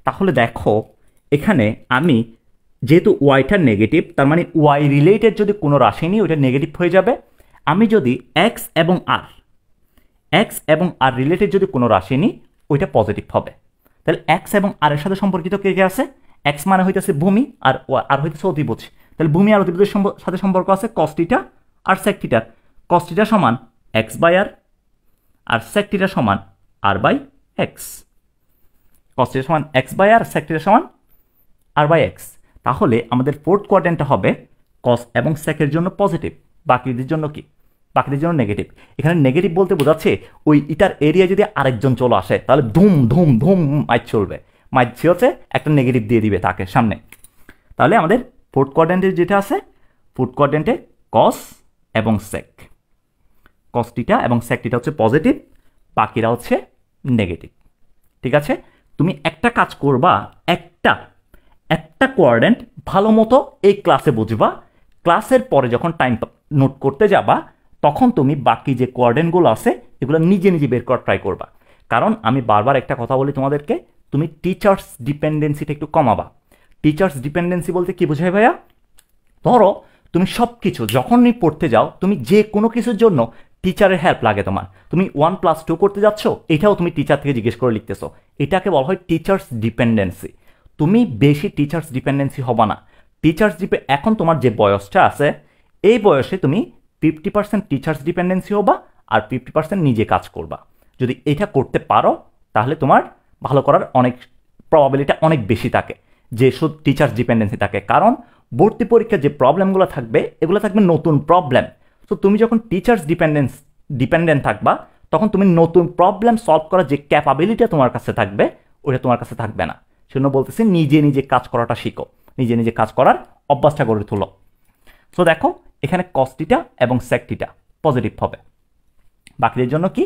তাহলে দেখো এখানে আমি যেহেতু ওয়াইটা নেগেটিভ, তার মানে ওয়াই রিলেটেড যদি কোনো রাশি নিই ওইটা নেগেটিভ হয়ে যাবে। আমি যদি এক্স এবং আর রিলেটেড যদি কোনো রাশি নিই ওইটা পজিটিভ হবে। তাহলে এক্স এবং আর এর সাথে সম্পর্কিত কে কে আছে? এক্স মানে হইতেছে ভূমি, আর হইতেছে অতিভুজ। তাহলে ভূমি আর অতিভুজের সাথে সম্পর্ক আছে কস থিটা আর সেক থিটা। কস থিটা সমান X by R sec theta সমান R by X. Cos theta সমান X by R, sec theta সমান আর বাই এক্স। তাহলে আমাদের ফোর্থ কোয়াড্রেন্টটা হবে কস এবং সেকের জন্য পজিটিভ, বাকিদের জন্য কি? বাকিদের জন্য নেগেটিভ। এখানে নেগেটিভ বলতে বোঝাচ্ছে ওই ইটার এরিয়া যদি আরেকজন চলে আসে তাহলে ধুম ধুম ধুম মাইট চলবে, মাইট হচ্ছে একটা নেগেটিভ দিয়ে দিবে তাকে সামনে। তাহলে আমাদের ফোর্থ কোয়াড্রেন্টে যেটা আছে, ফোর্থ কোয়াড্রেন্টে কস এবং সেক, কস থিটা এবং সেক থিটা হচ্ছে পজিটিভ, বাকিরা হচ্ছে নেগেটিভ। ঠিক আছে, তুমি একটা কাজ করবা, একটা কোয়াড্রেন্ট ভালো মতো এই ক্লাসে বুঝবা, ক্লাসের পরে যখন টাইম নোট করতে যাবা তখন তুমি বাকি যে কোয়াড্রেন্টগুলো আছে এগুলো নিজে নিজে বের করার ট্রাই করবা। কারণ আমি বারবার একটা কথা বলি তোমাদেরকে, তুমি টিচার্স ডিপেন্ডেন্সিটা একটু কমাবা। টিচার্স ডিপেন্ডেন্সি বলতে কি বোঝায় ভাইয়া? ধরো তুমি সব কিছু যখনই পড়তে যাও, তুমি যে কোনো কিছুর জন্য টিচারের হেল্প লাগে তোমার, তুমি 1+2 করতে যাচ্ছ, এটাও তুমি টিচার থেকে জিজ্ঞেস করে লিখতেছো, এটাকে বলা হয় টিচার্স ডিপেন্ডেন্সি। তুমি বেশি টিচার্স ডিপেন্ডেন্সি হবা না। এখন তোমার যে বয়সটা আছে এই বয়সে তুমি 50% টিচার্স ডিপেন্ডেন্সি হবা আর 50% নিজে কাজ করবা। যদি এটা করতে পারো তাহলে তোমার ভালো করার অনেক প্রবাবিলিটি অনেক বেশি থাকে যে শুধু টিচার্স ডিপেন্ডেন্সি থাকে। কারণ ভর্তি পরীক্ষার যে প্রবলেমগুলো থাকবে এগুলো থাকবে নতুন প্রবলেম। তো তুমি যখন টিচার্স ডিপেন্ডেন্ট থাকবা তখন তুমি নতুন প্রবলেম সলভ করার যে ক্যাপাবিলিটি তোমার কাছে থাকবে ওটা তোমার কাছে থাকবে না। সেজন্য বলতেছি নিজে নিজে কাজ করাটা শিখো, নিজে নিজে কাজ করার অভ্যাসটা গড়ে তোলো। সো দেখো এখানে কস থিটা এবং সেক থিটা পজিটিভ হবে, বাকিদের জন্য কি?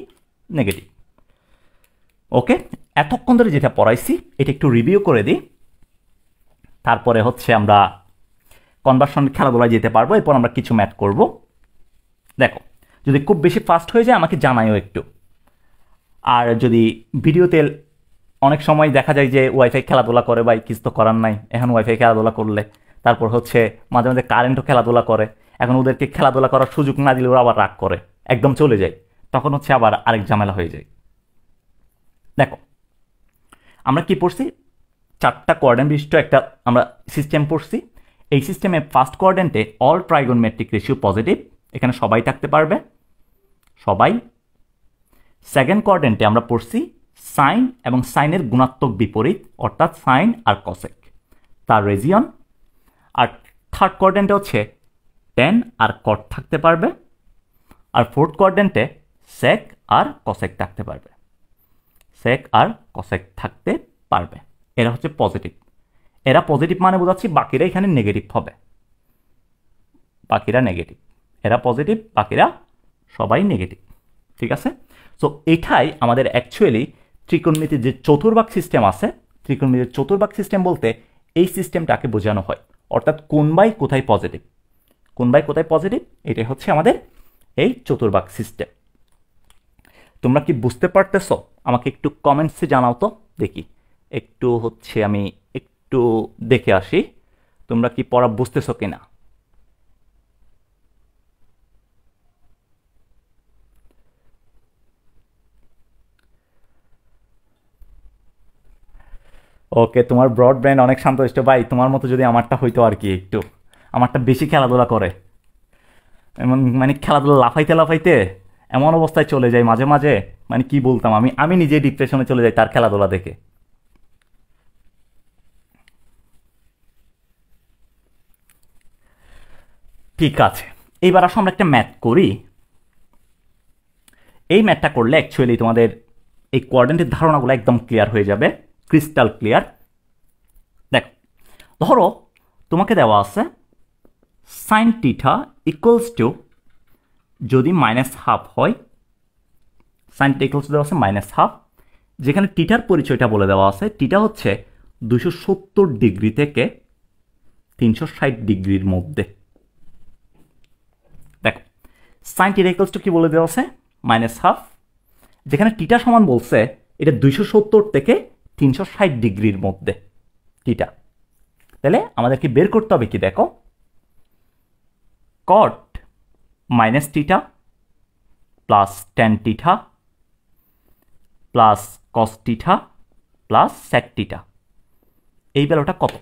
নেগেটিভ। ওকে, এতক্ষণ ধরে যেটা পড়াইছি এটা একটু রিভিউ করে দিই, তারপরে হচ্ছে আমরা কনভার্সন খেলাধুলায় যেতে পারবো। এরপর আমরা কিছু ম্যাথ করব। দেখো যদি খুব বেশি ফাস্ট হয়ে যায় আমাকে জানাইও একটু। আর যদি ভিডিওতে অনেক সময় দেখা যায় যে ওয়াইফাই খেলাধুলা করে, বা কিছু তো করার নাই, এখন ওয়াইফাই খেলাধুলা করলে তারপর হচ্ছে মাঝে মাঝে কারেন্টও খেলাধুলা করে, এখন ওদেরকে খেলাধুলা করার সুযোগ না দিলে ওরা আবার রাগ করে, একদম চলে যায়, তখন হচ্ছে আবার আরেক ঝামেলা হয়ে যায়। দেখো আমরা কি পড়ছি, 4টা কোয়াড্রেন্ট বিশিষ্ট একটা আমরা সিস্টেম পড়ছি। এই সিস্টেমে first কোয়াড্রেন্টে all trigonometric ratio positive, এখানে সবাই থাকতে পারবে, সবাই। সেকেন্ড কোয়াড্রেন্টে আমরা পড়ছি সাইন এবং সাইনের গুণাত্মক বিপরীত, অর্থাৎ সাইন আর কসেক তার রেজিয়ন। আর থার্ড কোয়াড্রেন্টে হচ্ছে ট্যান আর কট থাকতে পারবে। আর ফোর্থ কোয়াড্রেন্টে সেক আর কসেক থাকতে পারবে, সেক আর কসেক থাকতে পারবে। এরা হচ্ছে পজিটিভ, এরা পজিটিভ মানে বোঝাচ্ছি বাকিরা এখানে নেগেটিভ হবে, বাকিরা নেগেটিভ, এরা পজিটিভ বাকিরা সবাই নেগেটিভ। ঠিক আছে, সো এটাই আমাদের অ্যাকচুয়ালি ত্রিকোণমিতির যে চতুর্ভাগ সিস্টেম আছে, ত্রিকোণমিতির চতুর্ভাগ সিস্টেম বলতে এই সিস্টেমটাকে বোঝানো হয়, অর্থাৎ কোন বাই কোথায় পজিটিভ, কোন বাই কোথায় পজিটিভ, এটাই হচ্ছে আমাদের এই চতুর্ভাগ সিস্টেম। তোমরা কি বুঝতে পারতেছো? আমাকে একটু কমেন্টসে জানাও তো দেখি, একটু হচ্ছে আমি একটু দেখে আসি তোমরা কি পড়া বুঝতেছো কিনা। ওকে, তোমার ব্রড ব্রেন অনেক শান্তশিষ্ট ভাই, তোমার মতো যদি আমারটা হইতো আর কি, একটু আমারটা বেশি খেলাধুলা করে, এমন মানে খেলাধুলা লাফাইতে লাফাইতে এমন অবস্থায় চলে যায় মাঝে মাঝে, মানে কি বলতাম, আমি আমি নিজে ডিপ্রেশনে চলে যাই তার খেলাধুলা দেখে। ঠিক আছে, এইবার আসো আমরা একটা ম্যাথ করি। এই ম্যাথটা করলে অ্যাকচুয়ালি তোমাদের এই কোয়ার্ডিনেটের ধারণাগুলো একদম ক্লিয়ার হয়ে যাবে, ক্রিস্টাল ক্লিয়ার। দেখো, ধরো তোমাকে দেওয়া আছে সাইন টিটা ইকুয়ালস টু, যদি -½ হয়, সাইন টিটা ইকুয়ালস টু দেওয়া আছে -½ যেখানে টিটার পরিচয়টা বলে দেওয়া আছে, টিটা হচ্ছে 270 ডিগ্রি থেকে 360 ডিগ্রির মধ্যে। দেখো, সাইন টিটা ইকুয়ালস টু কি বলে দেওয়া আছে, -½ যেখানে টিটা সমান বলছে এটা 270 থেকে 360 ডিগ্রির মধ্যে টিটা। তাহলে আমাদেরকে বের করতে হবে কি, দেখো, cot -θ plus tan θ plus cos θ plus sec θ, এই ভ্যালুটা কত,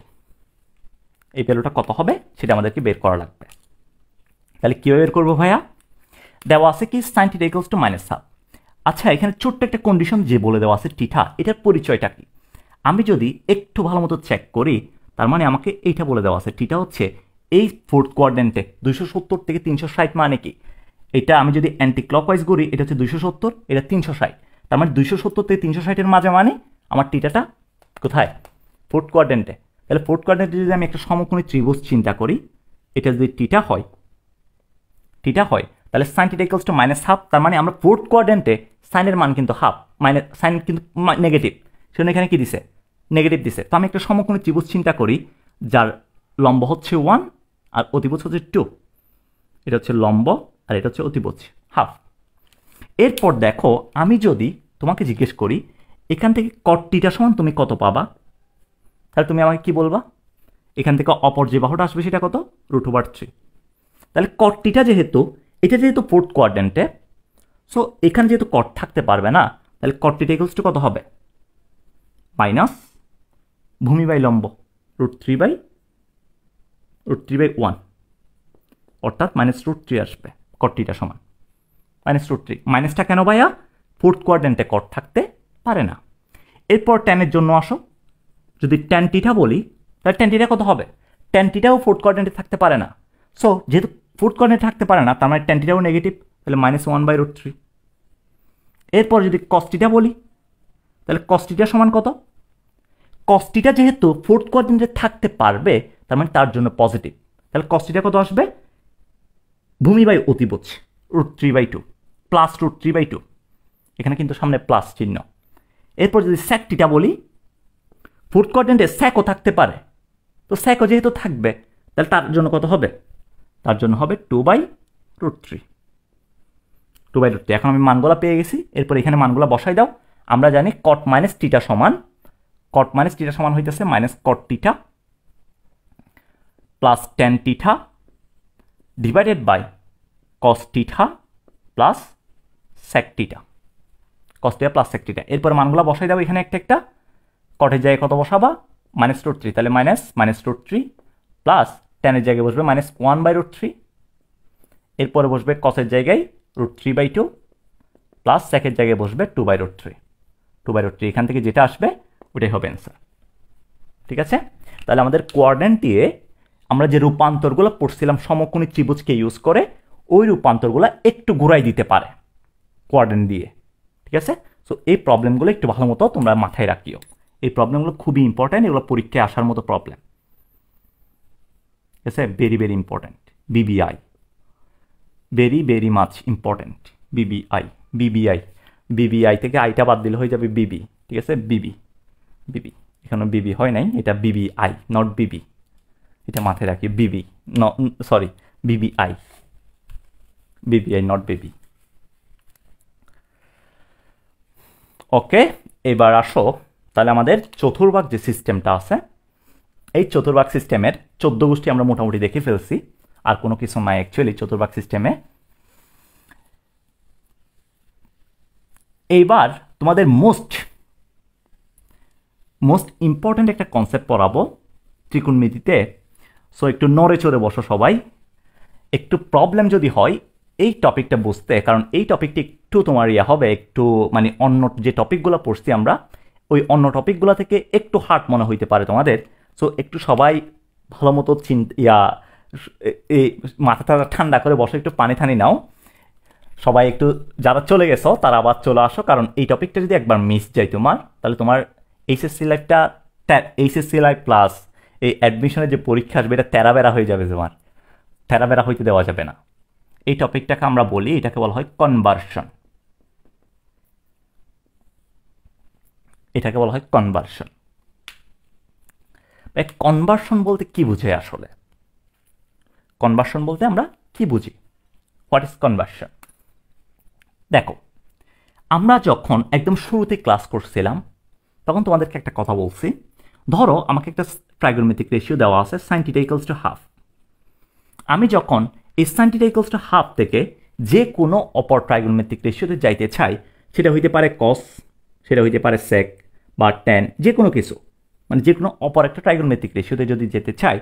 এই ভ্যালুটা কত হবে সেটা আমাদেরকে বের করা লাগবে। তাহলে কীভাবে বের করবো ভাইয়া, দেওয়া আছে কি সাইন থিটা ইকুয়ালস টু -½ আচ্ছা, এখানে ছোট্ট একটা কন্ডিশন যে বলে দেওয়া আছে টিটা, এটার পরিচয়টা কি, আমি যদি একটু ভালো মতো চেক করি, তার মানে আমাকে এইটা বলে দেওয়া আছে টিটা হচ্ছে এই ফোর্থ কোয়াড্রেন্টে 270 থেকে 360, মানে কি, এটা আমি যদি অ্যান্টি ক্লকওয়াইজ করি এটা হচ্ছে 270, এটা 360, তার মানে 270 থেকে 360-এর মাঝে, মানে আমার টিটাটা কোথায়, ফোর্থ কোয়াড্রেন্টে। তাহলে ফোর্থ কোয়াড্রেন্টে যদি আমি একটা সমকোণী ত্রিভুজ চিন্তা করি, এটা যদি টিটা হয়, তাহলে সাইন টিটা ইকুয়ালস টু -½ তার মানে আমরা ফোর্থ কোয়াড্রেন্টে সাইনের মান কিন্তু হাফ, সাইন কিন্তু নেগেটিভ, সেজন্য এখানে কি দিছে, নেগেটিভ দিছে। তো আমি একটা সমকোণী ত্রিভুজ চিন্তা করি যার লম্ব হচ্ছে 1 আর অতিভুজ হচ্ছে 2, এটা হচ্ছে লম্ব আর এটা হচ্ছে অতিভুজ হাফ। এরপর দেখো, আমি যদি তোমাকে জিজ্ঞেস করি এখান থেকে কট টিটা সমান তুমি কত পাবা, তাহলে তুমি আমাকে কি বলবা, এখান থেকে অপর যে বাহুটা আসবে সেটা কত, √3। তাহলে কট টিটা যেহেতু এটা যেহেতু ফোর্থ কোয়াড্রেন্টে, সো এখানে যেহেতু কট থাকতে পারবে না, তাহলে কট টিটা ইকুয়ালস টু কত হবে, মাইনাস ভূমি বাই লম্ব √3/1, অর্থাৎ -√3 আসবে, কট টিটা সমান -√3। মাইনাসটা কেন ভাইয়া, ফোর্থ কোয়াড্রেন্টে কট থাকতে পারে না। এরপর ট্যানের জন্য আসো, যদি ট্যান টিটা বলি তাহলে ট্যান টিটা কত হবে, ট্যান টিটাও ফোর্থ কোয়াড্রেন্টে থাকতে পারে না, সো যেহেতু ফোর্থ কোয়াড্রেন্টে থাকতে পারে না তার মানে ট্যান টিটাও নেগেটিভ, তাহলে -1/√3। এরপর যদি কস টিটা বলি, তাহলে কস টিটা সমান কত, কস টিটা যেহেতু ফোর্থ কোয়াড্রেন্টে থাকতে পারবে তার মানে তার জন্য পজিটিভ, তাহলে কস টিটা কত আসবে, ভূমি বাই অতিভুজ √3/2 প্লাস √3/2, এখানে কিন্তু সামনে প্লাস চিহ্ন। এরপর যদি স্যাক টিটা বলি, ফোর্থ কোয়াড্রেন্টে স্যাকও থাকতে পারে, তো স্যাকও যেহেতু থাকবে তাহলে তার জন্য কত হবে, তার জন্য হবে 2/√3। এখন আমি মানগুলা পেয়ে গেছি, এরপর এখানে মানগুলা বসাই দাও। আমরা জানি কট মাইনাস টিটা সমান, কট মাইনাস টিটা সমান হইতেছে minus cot theta plus tan theta divided by cos theta plus sec টিটা, কস টিটা প্লাস স্যাক টিটা। এরপর মানগুলা বসাই দাও এখানে একটা একটা, কটের জায়গায় কত বসাবা, -√3, তাহলে -√3 প্লাস ট্যানের জায়গায় বসবে -1/√3, এরপরে বসবে কসের জায়গায় √3/2 প্লাস স্যাকের জায়গায় বসবে 2/√3। এখান থেকে যেটা আসবে ওটাই হবে অ্যান্সার। ঠিক আছে, তাহলে আমাদের কোয়াড্রেন্ট দিয়ে আমরা যে রূপান্তরগুলো পড়ছিলাম সমকোণী ত্রিভুজকে ইউজ করে, ওই রূপান্তরগুলো একটু ঘুরাই দিতে পারে কোয়াড্রেন্ট দিয়ে। ঠিক আছে, সো এই প্রবলেমগুলো একটু ভালো মতো তোমরা মাথায় রাখিও, এই প্রবলেমগুলো খুবই ইম্পর্ট্যান্ট, এগুলো পরীক্ষায় আসার মতো প্রবলেম। ঠিক আছে, very very important, BBI very much important, BBI থেকে আইটা বাদ দিলে হয়ে যাবে বিবি। ঠিক আছে, বিবি এখানে বিবি হয় নাই, এটা বিবিআই নট বিবি, এটা মাথায় রাখি, বিবিআই নট বিবি। ওকে, এবার আসো তাহলে আমাদের চতুর্ভাগ যে সিস্টেমটা আছে, এই চতুর্ভাগ সিস্টেমের 14 গোষ্ঠী আমরা মোটামুটি দেখে ফেলছি, আর কোনো কিছু নাই অ্যাকচুয়ালি চতুর্ভাগ সিস্টেমে। এইবার তোমাদের মোস্ট ইম্পর্ট্যান্ট একটা কনসেপ্ট পড়াবো ত্রিকোণমিতিতে। সো একটু নড়ে চড়ে বসো সবাই। একটু প্রবলেম যদি হয় এই টপিকটা বুঝতে, কারণ এই টপিকটি একটু তোমার হবে, একটু মানে অন্য যে টপিকগুলো পড়ছি আমরা ওই অন্য টপিকগুলো থেকে একটু হার্ড মনে হইতে পারে তোমাদের। সো একটু সবাই ভালো মতো এই মাথাটা ঠান্ডা করে বসো, একটু পানি ঠানি নাও সবাই। একটু যারা চলে গেছো তারা আবার চলে আসো, কারণ এই টপিকটা যদি একবার মিস যায় তোমার, তাহলে তোমার এইচএসসি লাইফ প্লাস এই অ্যাডমিশনের যে পরীক্ষা আসবে এটা তেরাবেরা হয়ে যাবে তোমার, তেরাবেরা হইতে দেওয়া যাবে না। এই টপিকটাকে আমরা বলি, এটাকে বলা হয় কনভার্সন। এটাকে বলা হয় কনভার্সন। কনভার্সন বলতে কি বুঝে আসলে? কনভার্সন বলতে আমরা কি বুঝি? What is conversion? দেখো, আমরা যখন একদম শুরুতে ক্লাস করছিলাম তখন তোমাদেরকে একটা কথা বলছি। ধরো আমাকে একটা ট্রাইগোনোমেট্রিক রেশিও দেওয়া আছে sin θ = ½ আমি যখন এই sin θ = ½ থেকে যে কোনো অপর ট্রাইগোনোমেট্রিক রেশিওতে যাইতে চাই, সেটা হইতে পারে cos, সেটা হইতে পারে sec বা tan, যে কোনো কিছু, মানে যে কোনো অপর একটা ট্রাইগোনোমেট্রিক রেশিওতে যদি যেতে চাই,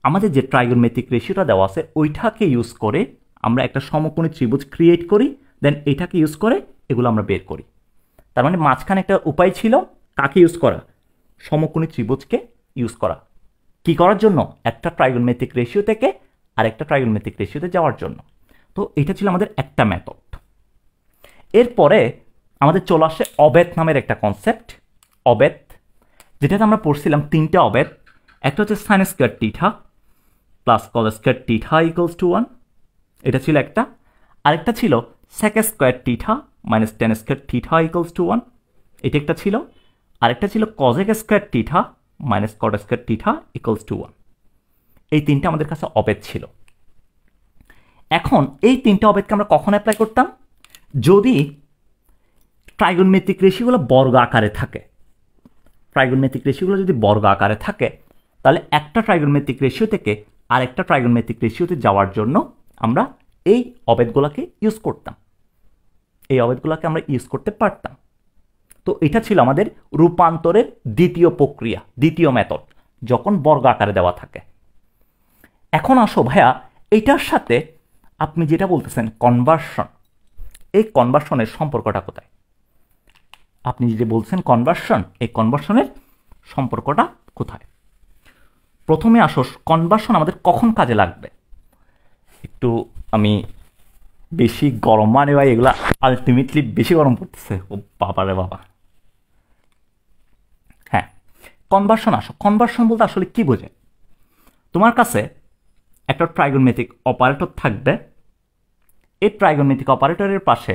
আমাদের যে ট্রাইগোনোমেট্রিক রেশিওটা দেওয়া আছে ওইটাকে ইউজ করে আমরা একটা সমকোণী ত্রিভুজ ক্রিয়েট করি, দেন এইটাকে ইউজ করে এগুলো আমরা বের করি। তার মানে মাঝখানে একটা উপায় ছিল কাকে ইউজ করা? সমকোণী ত্রিভুজকে ইউজ করা। কি করার জন্য? একটা ট্রাইগোনোমেট্রিক রেশিও থেকে আরেকটা ট্রাইগোনোমেট্রিক রেশিওতে যাওয়ার জন্য। তো এটা ছিল আমাদের একটা মেথড। এরপরে আমাদের চলে আসে অবেদ নামের একটা কনসেপ্ট। অবেদ, যেটাতে আমরা পড়ছিলাম তিনটা অবেদ। একটা হচ্ছে sin² θ প্লাস cos² θ = 1, এটা ছিল একটা। আরেকটা ছিল sec² θ মাইনাস tan² θ = 1, এটা একটা ছিল। আরেকটা ছিল cos² θ মাইনাস cot² θ = 1। এই তিনটা আমাদের কাছে অবেদ ছিল। এখন এই তিনটা অবেদকে আমরা কখন অ্যাপ্লাই করতাম? যদি ট্রাইগোনোমেট্রিক রেশিওগুলো বর্গ আকারে থাকে। ট্রাইগোনোমেট্রিক রেশিওগুলো যদি বর্গ আকারে থাকে, তাহলে একটা ট্রাইগোনোমেট্রিক রেশিও থেকে আরেকটা ট্রাইগোনোমেট্রিক রেশিওতে যাওয়ার জন্য আমরা এই অবেদগুলোকে ইউজ করতাম, এই অবেদগুলোকে আমরা ইউজ করতে পারতাম। তো এটা ছিল আমাদের রূপান্তরের দ্বিতীয় প্রক্রিয়া, দ্বিতীয় মেথড, যখন বর্গ আকারে দেওয়া থাকে। এখন আসো ভাইয়া, এটার সাথে আপনি যেটা বলতেছেন কনভার্সন, এই কনভার্সনের সম্পর্কটা কোথায়? আপনি যে বলছেন কনভার্সন, এই কনভার্সনের সম্পর্কটা কোথায়? প্রথমে আসো, কনভার্সন আমাদের কখন কাজে লাগবে? একটু আমি বেশি গরম, মানে ভাই এগুলা আলটিমেটলি বেশি গরম পড়তেছে, ও বাবারে বাবা। হ্যাঁ, কনভার্সন আসো। কনভার্সন বলতে আসলে কি বোঝে? তোমার কাছে একটা ট্রাইগোনোমেট্রিক অপারেটর থাকবে, এই ট্রাইগোনোমেট্রিক অপারেটরের পাশে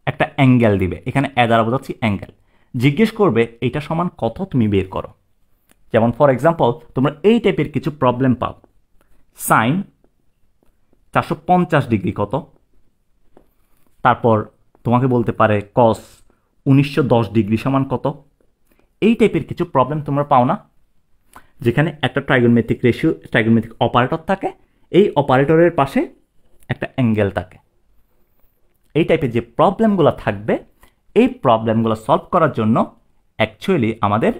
একটা অ্যাঙ্গেল দিবে, এখানে এ দ্বারা বোঝাচ্ছি অ্যাঙ্গেল। জিজ্ঞেস করবে এইটা সমান কত, তুমি বের করো। যেমন ফর এক্সাম্পল তোমরা এই টাইপের কিছু প্রবলেম পাও, সাইন 450 ডিগ্রি কত, তারপর তোমাকে বলতে পারে কস 1910 ডিগ্রি সমান কত। এই টাইপের কিছু প্রবলেম তোমরা পাও না, যেখানে একটা ট্রাইগোনোমেট্রিক রেশিও, ট্রাইগোনোমেট্রিক অপারেটর থাকে, এই অপারেটরের পাশে একটা অ্যাঙ্গেল থাকে। এই টাইপের যে প্রবলেমগুলো থাকবে, এই প্রবলেমগুলো সলভ করার জন্য অ্যাকচুয়ালি আমাদের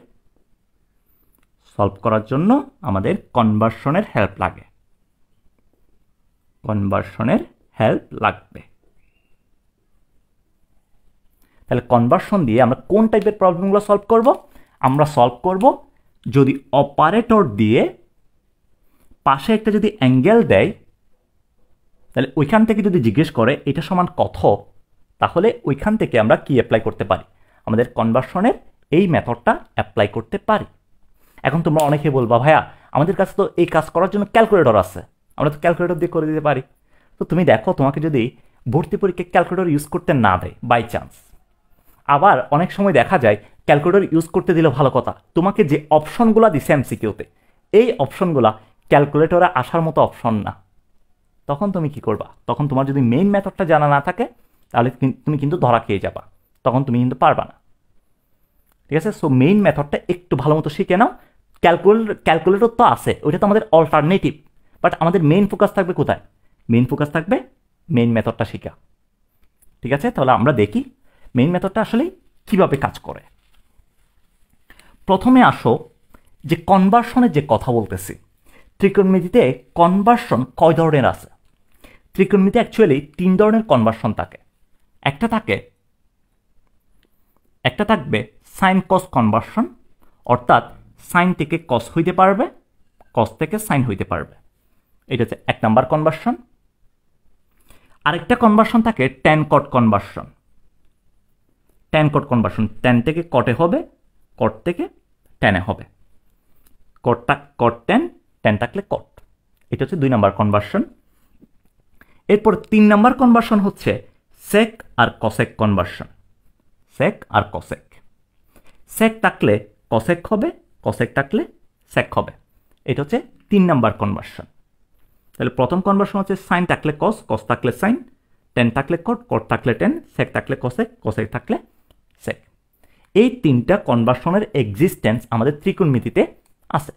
কনভার্সনের হেল্প লাগে, কনভার্সনের হেল্প লাগবে। তাহলে কনভার্সন দিয়ে আমরা কোন টাইপের প্রবলেমগুলো সলভ করব? আমরা সলভ করব যদি অপারেটর দিয়ে পাশে একটা যদি অ্যাঙ্গেল দেয়, তাহলে ওইখান থেকে যদি জিজ্ঞেস করে এটা সমান কত, তাহলে ওইখান থেকে আমরা কি অ্যাপ্লাই করতে পারি? আমাদের কনভার্সনের এই মেথডটা অ্যাপ্লাই করতে পারি। এখন তোমরা অনেকে বলবা, ভাইয়া আমাদের কাছে তো এই কাজ করার জন্য ক্যালকুলেটর আছে, আমরা তো ক্যালকুলেটর দিয়ে করে দিতে পারি। তো তুমি দেখো, তোমাকে যদি ভর্তি পরীক্ষায় ক্যালকুলেটর ইউজ করতে না দেয় বাই চান্স, আবার অনেক সময় দেখা যায় ক্যালকুলেটর ইউজ করতে দিলে ভালো কথা, তোমাকে যে অপশনগুলো দিছে এমসিকিউতে, এই অপশনগুলো ক্যালকুলেটরে আসার মতো অপশন না। তখন তুমি কি করবা? তখন তোমার যদি মেইন মেথডটা জানা না থাকে, তাহলে তুমি কিন্তু ধরা খেয়ে যাবা, তখন তুমি কিন্তু পারবা না। ঠিক আছে? সো মেইন মেথডটা একটু ভালো মতো শিখে নাও। ক্যালকুলেটর তো আছে, ওইটা তো আমাদের অল্টারনেটিভ, বাট আমাদের মেইন ফোকাস থাকবে কোথায়? মেইন ফোকাস থাকবে মেইন মেথডটা শেখা। ঠিক আছে? তাহলে আমরা দেখি মেইন মেথডটা আসলে কিভাবে কাজ করে। প্রথমে আসো যে কনভার্সনের যে কথা বলতেছি, ত্রিকোণমিতিতে কনভার্সন কয় ধরনের আছে? ত্রিকোণমিতি অ্যাকচুয়ালি 3 ধরনের কনভার্সন থাকে। একটা থাকবে সাইন কস কনভার্সন, অর্থাৎ সাইন থেকে কস হইতে পারবে, কস থেকে সাইন হইতে পারবে। এটা হচ্ছে 1 নাম্বার কনভার্সন। আরেকটা কনভার্সন থাকে ট্যান কট কনভার্সন। ট্যান কট কনভার্সন, ট্যান থেকে কটে হবে, কট থেকে ট্যানে হবে। কট ট্যান, ট্যান থাকলে কট। এটা হচ্ছে 2 নাম্বার কনভার্সন। এরপর 3 নাম্বার কনভার্সন হচ্ছে সেক আর কসেক কনভার্সন। সেক আর কসেক, সেক থাকলে কসেক হবে, কসেক থাকলে সেক হবে। এটা হচ্ছে 3 নাম্বার কনভার্সন। তাহলে প্রথম কনভার্সন হচ্ছে সাইন থাকলে কস, কস থাকলে সাইন, ট্যান থাকলে কট, কট থাকলে ট্যান, সেক থাকলে কসেক, কসেক থাকলে সেক। এই 3টা কনভার্সনের এক্সিস্টেন্স আমাদের ত্রিকোণমিতিতে আছে।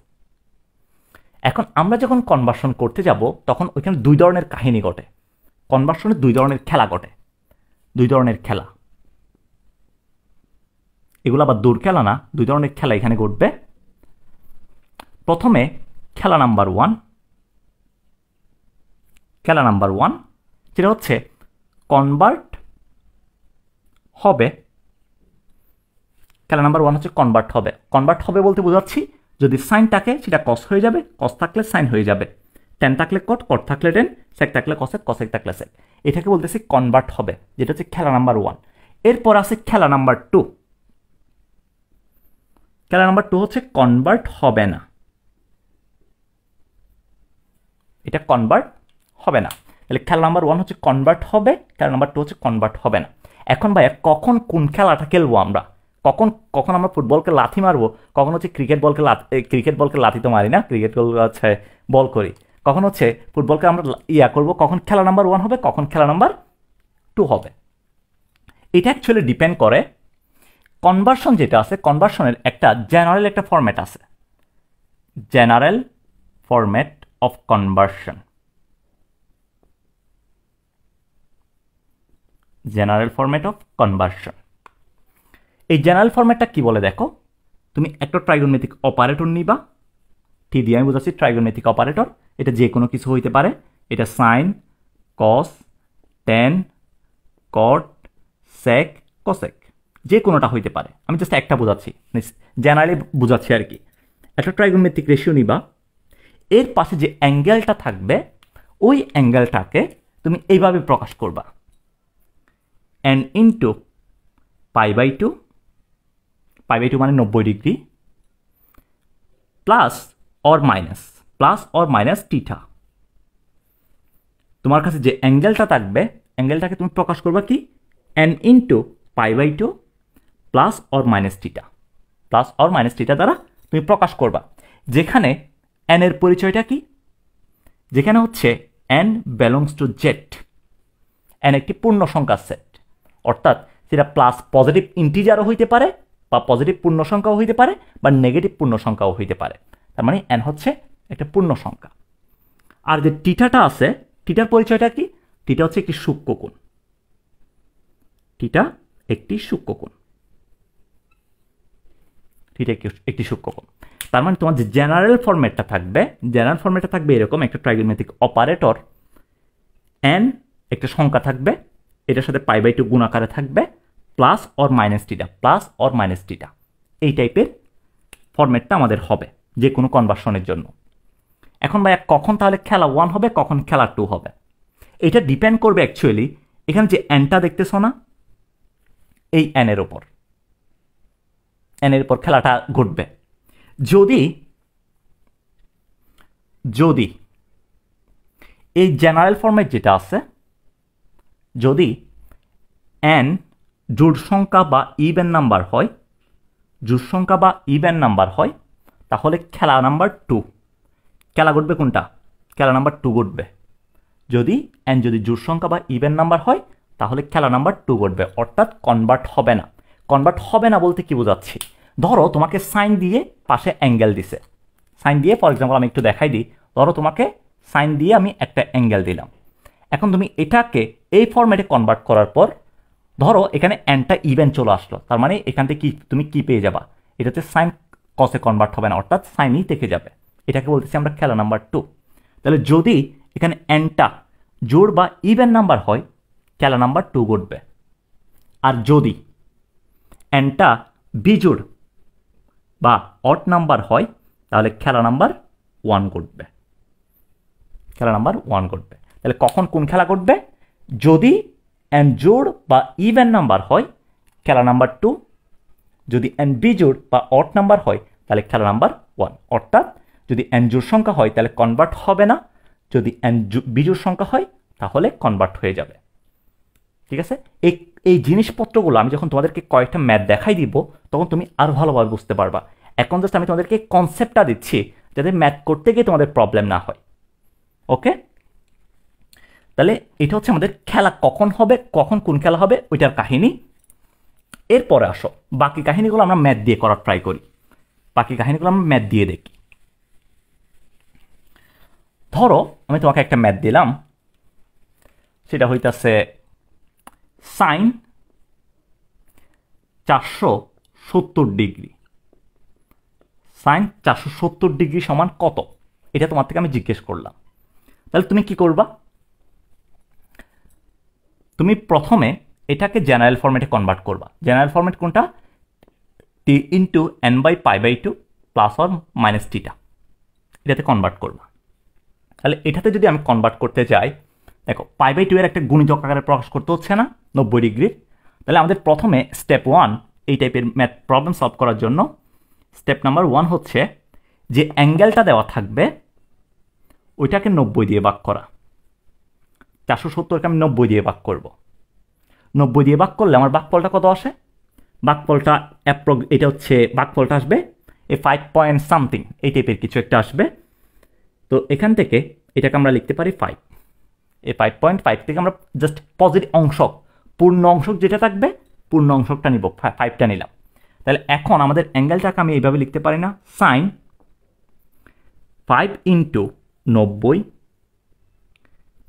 এখন আমরা যখন কনভার্সন করতে যাব তখন ওইখানে 2 ধরনের কাহিনী ঘটে। কনভার্সনে 2 ধরনের খেলা ঘটে, 2 ধরনের খেলা। এগুলো আবার দূর খেলা না, 2 ধরনের খেলা এখানে ঘটবে। প্রথমে খেলা নাম্বার 1, খেলা নাম্বার 1 যেটা হচ্ছে কনভার্ট হবে। খেলা নাম্বার 1 হচ্ছে কনভার্ট হবে। কনভার্ট হবে বলতে বোঝাচ্ছি যদি সাইন থাকে সেটা কস হয়ে যাবে, কস থাকলে সাইন হয়ে যাবে, ট্যান থাকলে কট, কট থাকলে ট্যান, সেক থাকলে কসেক, কসেক থাকলে সেক। এটাকে বলতেছি কনভার্ট হবে, যেটা হচ্ছে খেলা নাম্বার 1। এরপর আছে খেলা নাম্বার 2। খেলা নাম্বার 2 হচ্ছে কনভার্ট হবে না। এটা কনভার্ট হবে না। তাহলে খেলা নাম্বার 1 হচ্ছে কনভার্ট হবে, খেলা নাম্বার 2 হচ্ছে কনভার্ট হবে না। এখন ভাইয়া কখন কোন খেলাটা খেলবো আমরা? কখন আমরা ফুটবলকে লাথি মারবো, কখন হচ্ছে ক্রিকেট বলকে লাথি তো মারি না, ক্রিকেট বল হচ্ছে বল করি। কখন হচ্ছে ফুটবলকে আমরা করবো, কখন খেলা নাম্বার 1 হবে, কখন খেলা নাম্বার 2 হবে। এটা অ্যাকচুয়ালি ডিপেন্ড করে কনভার্সন যেটা আছে, কনভার্সনের একটা জেনারেল একটা ফরম্যাট আছে, general format of conversion. General format of conversion. এই জেনারেল ফরম্যাটটা কি বলে দেখো, তুমি একটা ট্রাইগোনমেট্রিক অপারেটর নিবা, টি দিয়ে আমি বুঝাচ্ছি ট্রাইগোনমেট্রিক অপারেটর। এটা যে কোনো কিছু হইতে পারে, এটা সাইন, কস, ট্যান, কট, সেক, কসেক, যে কোনোটা হইতে পারে। আমি জাস্ট একটা বোঝাচ্ছি, জেনারেলি বোঝাচ্ছি আর কি। একটা ট্রাইগোনমেট্রিক রেশিও নিবা, এর পাশে যে অ্যাঙ্গেলটা থাকবে ওই অ্যাঙ্গেলটাকে তুমি এইভাবে প্রকাশ করবা, n ইন্টু π/2, π/2 মানে 90 degree, plus or minus theta. তোমার কাছে যে অ্যাঙ্গেলটা থাকবে, অ্যাঙ্গেলটাকে তুমি প্রকাশ করবা কি, n into π/2 plus or minus theta দ্বারা তুমি প্রকাশ করবা। যেখানে n এর পরিচয়টা কি, যেখানে হচ্ছে n belongs to z, n একটি পূর্ণ সংখ্যার সেট, অর্থাৎ সেটা প্লাস পজিটিভ ইন্টিজারও হইতে পারে, বা পজিটিভ পূর্ণ সংখ্যাও হইতে পারে, বা নেগেটিভ পূর্ণ সংখ্যাও হইতে পারে। তার মানে n হচ্ছে একটা পূর্ণ সংখ্যা। আর যে থিটাটা আছে, থিটার পরিচয়টা কি, থিটা হচ্ছে একটি সূক্ষ্মকোণ, থিটা একটি সূক্ষ্মকোণ, থিটা একটি সূক্ষ্মকোণ। তার মানে তোমার যে জেনারেল ফরম্যাটটা থাকবে এরকম, একটা ট্রাইগোনমেট্রিক অপারেটর n একটা সংখ্যা থাকবে, এটার সাথে π/2 গুণ আকারে থাকবে, প্লাস অর মাইনাস থিটা। এই টাইপের ফরম্যাটটা আমাদের হবে যে কোনো কনভার্সনের জন্য। এখন ভাইয়া কখন তাহলে খেলা 1 হবে, কখন খেলা 2 হবে? এটা ডিপেন্ড করবে অ্যাকচুয়ালি এখানে যে nটা দেখতেছ না, এই n এর উপর খেলাটা ঘটবে। যদি এই জেনারেল ফরম্যাট যেটা আছে, যদি n জোড় সংখ্যা বা ইভেন নাম্বার হয়, তাহলে খেলা নাম্বার 2 খেলা ঘটবে কোনটা, খেলা নাম্বার 2 ঘটবে। যদি n যদি জোড় সংখ্যা বা ইভেন নাম্বার হয় তাহলে খেলা নাম্বার 2 ঘটবে, অর্থাৎ কনভার্ট হবে না। কনভার্ট হবে না বলতে কি বোঝাচ্ছি, ধরো তোমাকে সাইন দিয়ে পাশে অ্যাঙ্গেল দিছে, সাইন দিয়ে ফর এক্সাম্পল আমি একটু দেখাই দিই, ধরো তোমাকে সাইন দিয়ে আমি একটা অ্যাঙ্গেল দিলাম। এখন তুমি এটাকে এই ফরম্যাটে কনভার্ট করার পর ধরো এখানে nটা ইভেন চলে আসলো, তার মানে এখান থেকে তুমি কি পেয়ে যাবা, এটা হচ্ছে সাইন কসে কনভার্ট হবে না, অর্থাৎ সাইনই থেকে যাবে। এটাকে বলতেছি আমরা খেলা নাম্বার 2। তাহলে যদি এখানে এনটা জোড় বা ইভেন নাম্বার হয় খেলা নাম্বার 2 ঘটবে, আর যদি এনটা বিজোড় বা অড নাম্বার হয় তাহলে খেলা নাম্বার 1 ঘটবে, খেলা নাম্বার 1 ঘটবে। তাহলে কখন কোন খেলা ঘটবে? যদি এন জোড় বা ইভেন নাম্বার হয় খেলা নাম্বার 2, যদি এন বিজোড় বা অড নাম্বার হয় তাহলে খেলা নাম্বার 1। অর্থাৎ যদি এন জোড় সংখ্যা হয় তাহলে কনভার্ট হবে না, যদি এন বিজোড় সংখ্যা হয় তাহলে কনভার্ট হয়ে যাবে। ঠিক আছে, এই জিনিসপত্রগুলো আমি যখন তোমাদেরকে কয়েকটা ম্যাথ দেখাই দিব তখন তুমি আরও ভালোভাবে বুঝতে পারবা। এখন জাস্ট আমি তোমাদেরকে কনসেপ্টটা দিচ্ছি যাতে ম্যাথ করতে গিয়ে তোমাদের প্রবলেম না হয়। ওকে, তাহলে এটা হচ্ছে আমাদের খেলা কখন হবে, কখন কোন খেলা হবে ওইটার কাহিনী। এরপরে আসো বাকি কাহিনীগুলো আমরা ম্যাথ দিয়ে করার ট্রাই করি, বাকি কাহিনীগুলো আমরা ম্যাথ দিয়ে দেখি। ধরো আমি তোমাকে একটা ম্যাথ দিলাম, সেটা হইতাছে সাইন 470 ডিগ্রি। সাইন 470 ডিগ্রি সমান কত, এটা তোমার থেকে আমি জিজ্ঞেস করলাম। তাহলে তুমি কি করবা? তুমি প্রথমে এটাকে জেনারেল ফরম্যাটে কনভার্ট করবা। জেনারেল ফরম্যাট কোনটা? T into n by pi by 2 plus or minus theta, এটাতে কনভার্ট করবা। তাহলে এটাতে যদি আমি কনভার্ট করতে যাই, দেখো পাই বাই 2 এর একটা গুণিতক আকারে প্রকাশ করতে হচ্ছে না 90 ডিগ্রির। তাহলে আমাদের প্রথমে স্টেপ 1 এই টাইপের ম্যাথ প্রবলেম সলভ করার জন্য স্টেপ নাম্বার 1 হচ্ছে যে অ্যাঙ্গেলটা দেওয়া থাকবে ওইটাকে 90 দিয়ে ভাগ করা। 470কে আমি 90 দিয়ে ভাগ করব। 90 দিয়ে ভাগ করলে আমার ভাগফলটা কত আসে? ভাগফলটা এটা হচ্ছে ভাগফলটা আসবে এই 5 পয়েন্ট সামথিং এই টাইপের কিছু একটা আসবে। তো এখান থেকে এটাকে আমরা লিখতে পারি 5। এই 5.5 থেকে আমরা জাস্ট পজিটিভ অংশক, পূর্ণ অংশক যেটা থাকবে পূর্ণ অংশকটা নিব, 5টা নিলাম। তাহলে এখন আমাদের অ্যাঙ্গেলটাকে আমি এইভাবে লিখতে পারি না, সাইন 5 ইন্টু 90,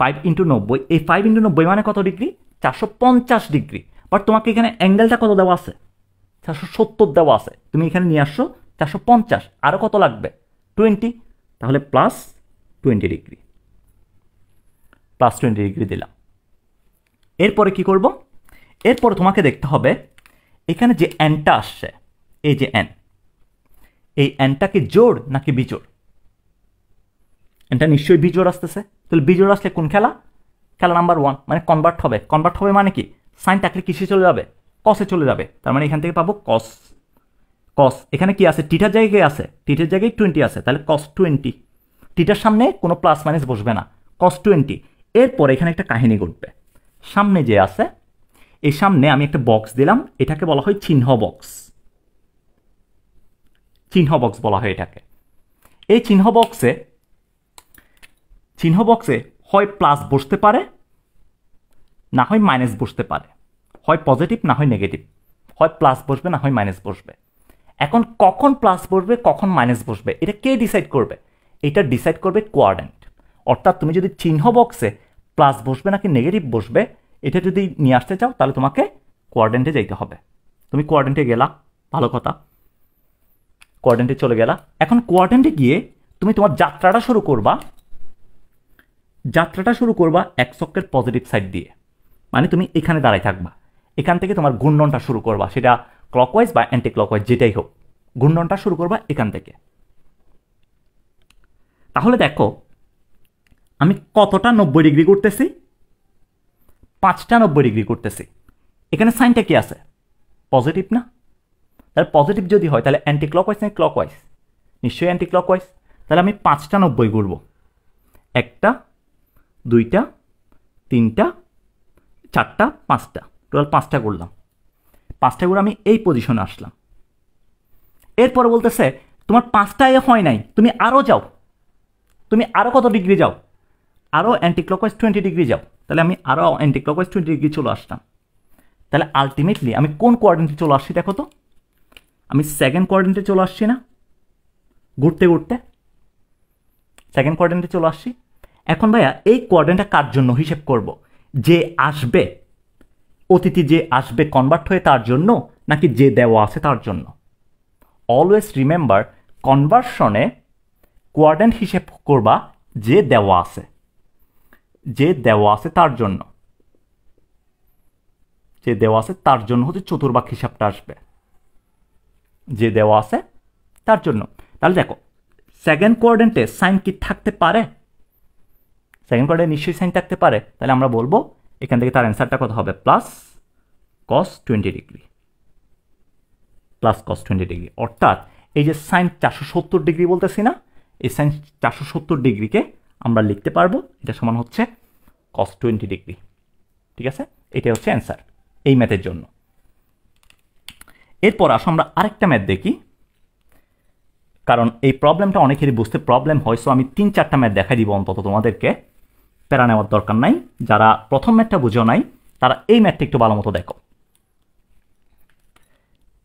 5 ইন্টু 90, এই 5 ইন্টু 90 মানে কত ডিগ্রি? 450 ডিগ্রি। বাট তোমাকে এখানে অ্যাঙ্গেলটা কত দেওয়া আছে? 470 দেওয়া আছে। তুমি এখানে নিয়ে আসছো 450, আরও কত লাগবে? 20, তাহলে প্লাস 20 ডিগ্রি, প্লাস 20 ডিগ্রি দিলাম। এরপরে কি করব? এরপরে তোমাকে দেখতে হবে এখানে যে এনটা আসছে, এই যে এন, এই এনটা কি জোড় নাকি বিজোড়? এনটা নিশ্চয়ই বিজোড় আসতেছে। তাহলে বিজোড় আসলে কোন খেলা? খেলা নাম্বার 1, মানে কনভার্ট হবে। কনভার্ট হবে মানে কি? সাইন থাকলে কিসে চলে যাবে? কসে চলে যাবে। তার মানে এখান থেকে পাবো কস। কস এখানে কি আছে? টিটার জায়গায় আছে, টিটার জায়গায় 20 আছে, তাহলে কস 20। টিটার সামনে কোনো প্লাস মাইনাস বসবে না, কস 20। এরপর এখানে একটা কাহিনী ঘটবে। সামনে যে আছে এই সামনে আমি একটা বক্স দিলাম, এটাকে বলা হয় চিহ্ন বক্স। চিহ্ন বক্স বলা হয় এটাকে। এই চিহ্ন বক্সে হয় প্লাস বসতে পারে না হয় মাইনাস বসতে পারে, হয় পজিটিভ না হয় নেগেটিভ, হয় প্লাস বসবে না হয় মাইনাস বসবে। এখন কখন প্লাস বসবে কখন মাইনাস বসবে এটা কে ডিসাইড করবে? এটা ডিসাইড করবে কোয়ার্ডেন্ট। অর্থাৎ তুমি যদি চিহ্ন বক্সে প্লাস বসবে নাকি নেগেটিভ বসবে এটা যদি নিয়ে আসতে চাও তাহলে তোমাকে কোয়ার্ডেন্টে যেতে হবে। তুমি কোয়ার্ডেন্টে গেলা, ভালো কথা, কোয়ার্ডেন্টে চলে গেলা। এখন কোয়ার্ডেন্টে গিয়ে তুমি তোমার যাত্রাটা শুরু করবা এক্স অক্ষের পজিটিভ সাইড দিয়ে, মানে তুমি এখানে দাঁড়ায় থাকবা। এখান থেকে তোমার ঘূর্ণনটা শুরু করবা, সেটা ক্লকওয়াইজ বা অ্যান্টি ক্লকওয়াইজ যেটাই হোক, ঘূর্ণনটা শুরু করবা এখান থেকে। তাহলে দেখো আমি কতটা 90 ডিগ্রি করতেছি? 5টা 90 ডিগ্রি করতেছি। এখানে সাইনটা কি আছে? পজিটিভ না? তাহলে পজিটিভ যদি হয় তাহলে অ্যান্টি ক্লকওয়াইজ না ক্লকওয়াইজ? নিশ্চয়ই অ্যান্টি ক্লকওয়াইজ। তাহলে আমি 5টা 90 ঘুরবো, 1টা 2টা 3টা 4টা 5টা, টোটাল 5টা করলাম। 5টা করে আমি এই পজিশনে আসলাম। এরপরে বলতেছে তোমার 5টায় হয় নাই, তুমি আরও যাও, তুমি আরও কত ডিগ্রি যাও? আরও অ্যান্টি ক্লকওয়াইজ 20 ডিগ্রি যাও। তাহলে আমি আরও অ্যান্টি ক্লকওয়াইজ 20 ডিগ্রি চলে আসলাম। তাহলে আলটিমেটলি আমি কোন কোয়ার্ডেন্টে চলে আসছি দেখো তো? আমি সেকেন্ড কোয়ার্ডেন্টে চলে আসছি না? ঘুরতে ঘুরতে সেকেন্ড কোয়ার্ডেন্টে চলে আসছি। এখন ভাইয়া এই কোয়ার্ডেন্টটা কার জন্য হিসেব করব? যে আসবে, অতিথি যে আসবে কনভার্ট হয়ে তার জন্য নাকি যে দেওয়া আছে তার জন্য? অলওয়েজ রিমেম্বার কনভার্সনে কোয়াড্রেন্ট হিসেব করবা যে দেওয়া আছে তার জন্য হচ্ছে চতুর্ভাগ হিসাবটা আসবে, যে দেওয়া আছে তার জন্য। তাহলে দেখো সেকেন্ড কোয়াড্রেন্টে সাইন কি থাকতে পারে? সেকেন্ড কোয়াড্রেন্টে নিশ্চয়ই সাইন থাকতে পারে। তাহলে আমরা বলবো এখান থেকে তার অ্যান্সারটা কত হবে? প্লাস কস 20 ডিগ্রি, অর্থাৎ এই যে সাইন 470 ডিগ্রি বলতেছি না, এই সাইন 470 ডিগ্রিকে আমরা লিখতে পারবো এটা সমান হচ্ছে কস 20 ডিগ্রি। ঠিক আছে, এটা হচ্ছে অ্যান্সার এই ম্যাথের জন্য। এরপর আসো আমরা আরেকটা ম্যাথ দেখি, কারণ এই প্রবলেমটা অনেকেরই বুঝতে প্রবলেম হয়। সো আমি 3-4টা ম্যাথ দেখাই দিব অন্তত, তোমাদেরকে প্যারা নেওয়ার দরকার নাই। যারা প্রথম ম্যাথটা বুঝো নাই তারা এই ম্যাথটা একটু ভালো মতো দেখো।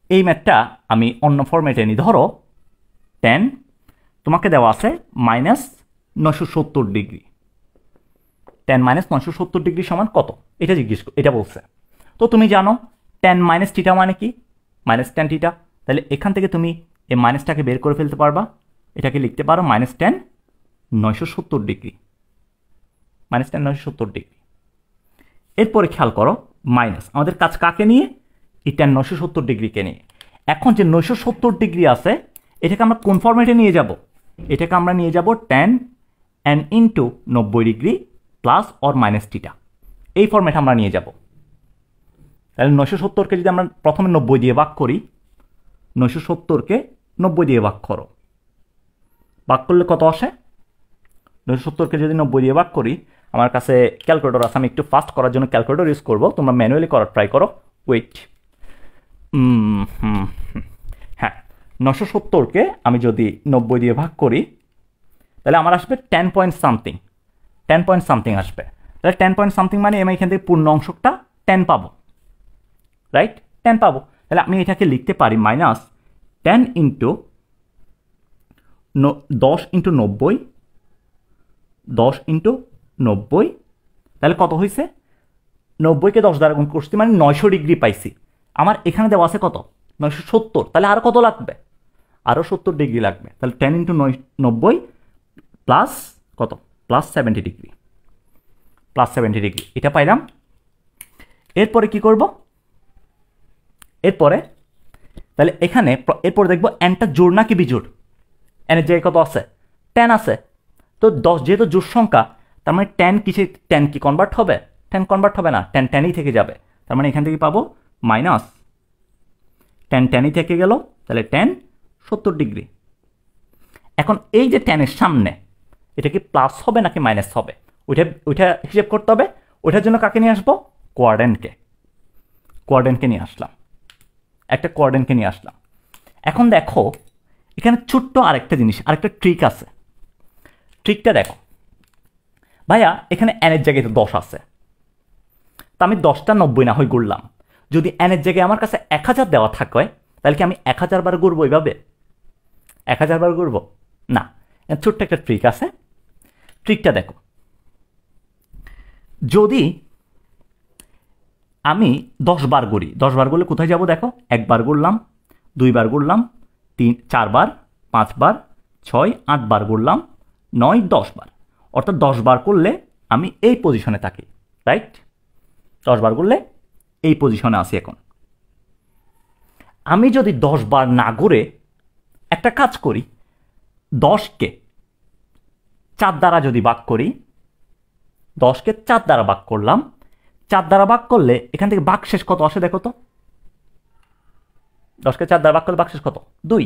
এই ম্যাথটা আমি অন্য ফরম্যাটে নিই। ধরো tan তোমাকে দেওয়া আছে -970 ডিগ্রি, tan -970 ডিগ্রি সমান কত এটা বলছে। তো তুমি জানো tan মাইনাস থিটা মানে কি? -tan theta. তাহলে এখান থেকে তুমি এই মাইনাসটাকে বের করে ফেলতে পারবা, এটাকে লিখতে পারো -tan 970 ডিগ্রি, -tan 970 ডিগ্রি। এরপরে খেয়াল করো মাইনাস আমাদের কাজ কাকে নিয়ে? এই tan 970 ডিগ্রিকে নিয়ে। এখন যে 970 ডিগ্রি আছে এটাকে আমরা কোন ফরম্যাটে নিয়ে যাব? এটাকে আমরা নিয়ে যাব tan n into 90 degree plus or minus theta, এই ফরম্যাটে আমরা নিয়ে যাব। তাহলে 970কে যদি আমরা প্রথমে 90 দিয়ে ভাগ করি, 970কে 90 দিয়ে ভাগ করো, ভাগ করলে কত আসে? 970কে যদি 90 দিয়ে ভাগ করি, আমার কাছে ক্যালকুলেটর আছে, আমি একটু ফাস্ট করার জন্য ক্যালকুলেটর ইউজ করবো, তোমরা ম্যানুয়ালি করার ট্রাই করো। ওয়েট, হ্যাঁ 970কে আমি যদি 90 দিয়ে ভাগ করি তাহলে আমার আসবে 10 পয়েন্ট সামথিং আসবে। তাহলে 10 পয়েন্ট সামথিং মানে আমি এখান থেকে পূর্ণ অংশটা 10 পাবো, রাইট? 10 পাবো। তাহলে আমি এটাকে লিখতে পারি -10 ইন্টু 10 ইন্টু 90, 10 ইন্টু 90, তাহলে কত হয়েছে? 90কে 10 দ্বারা গুণ করছি মানে 900 ডিগ্রি পাইছি। আমার এখানে দেওয়া আছে কত? 970। তাহলে আরও কত লাগবে? আরও 70 ডিগ্রি লাগবে। তাহলে 10 ইন্টু 90 প্লাস কত? প্লাস 70 ডিগ্রি, এটা পাইলাম। এরপরে কি করব? এরপরে তাহলে এখানে এরপরে দেখবো এনটা জোড় নাকি বিজোড়। এনের জায়গায় কত আছে? 10 আছে। তো 10 যেহেতু জোড় সংখ্যা, তার মানে 10 কি কনভার্ট হবে? 10 কনভার্ট হবে না, 10 থেকে যাবে। তার মানে এখান থেকে পাবো -10 থেকে গেল, তাহলে 10 70 ডিগ্রি। এখন এই যে 10-এর সামনে এটা কি প্লাস হবে নাকি মাইনাস হবে? ওইটা হিসেব করতে হবে। ওইটার জন্য কাকে নিয়ে আসবো? কোয়াড্রেন্টকে নিয়ে আসলাম, একটা কোয়াড্রেন্টকে নিয়ে আসলাম। এখন দেখো এখানে ছোট্ট আরেকটা জিনিস, আরেকটা ট্রিক আছে। ট্রিকটা দেখো ভাইয়া, এখানে এনের জায়গায় তো 10 আছে, তা আমি 10টা 90 না হয় গুড়লাম। যদি এনের জায়গায় আমার কাছে 1000 দেওয়া থাকে তাহলে কি আমি 1000 বার ঘুরবো? এইভাবে 1000 বার ঘুরবো না। ছোট্ট একটা ট্রিক আছে, ট্রিকটা দেখো। যদি আমি 10 বার ঘুরি, 10 বার ঘুরলে কোথায় যাব? দেখো, 1 বার ঘুরলাম, 2 বার ঘুরলাম, 4 বার, 5 বার, 6, 8 বার ঘুরলাম, 9, 10 বার। অর্থাৎ 10 বার করলে আমি এই পজিশনে থাকি, রাইট? 10 বার করলে এই পজিশনে আসি। এখন আমি যদি 10 বার না ঘুরে একটা কাজ করি, 10কে 4 দ্বারা যদি ভাগ করি, 10কে 4 দ্বারা ভাগ করলাম, 4 দ্বারা ভাগ করলে এখান থেকে ভাগশেষ কত আসে দেখো তো? 10কে 4 দ্বারা ভাগ করলে ভাগশেষ কত? 2।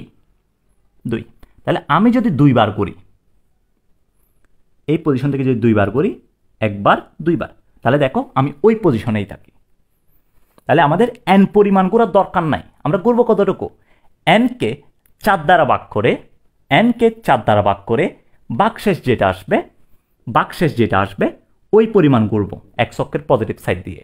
তাহলে আমি যদি 2 বার করি, এই পজিশন থেকে যদি 2 বার করি, 1 বার 2 বার, তাহলে দেখো আমি ওই পজিশনেই থাকি। তাহলে আমাদের n পরিমাণ করার দরকার নাই, আমরা করবো কতটুকু? nকে 4 দ্বারা ভাগ করে ভাগশেষ যেটা আসবে ওই পরিমাণ করব x অক্ষের পজিটিভ সাইড দিয়ে।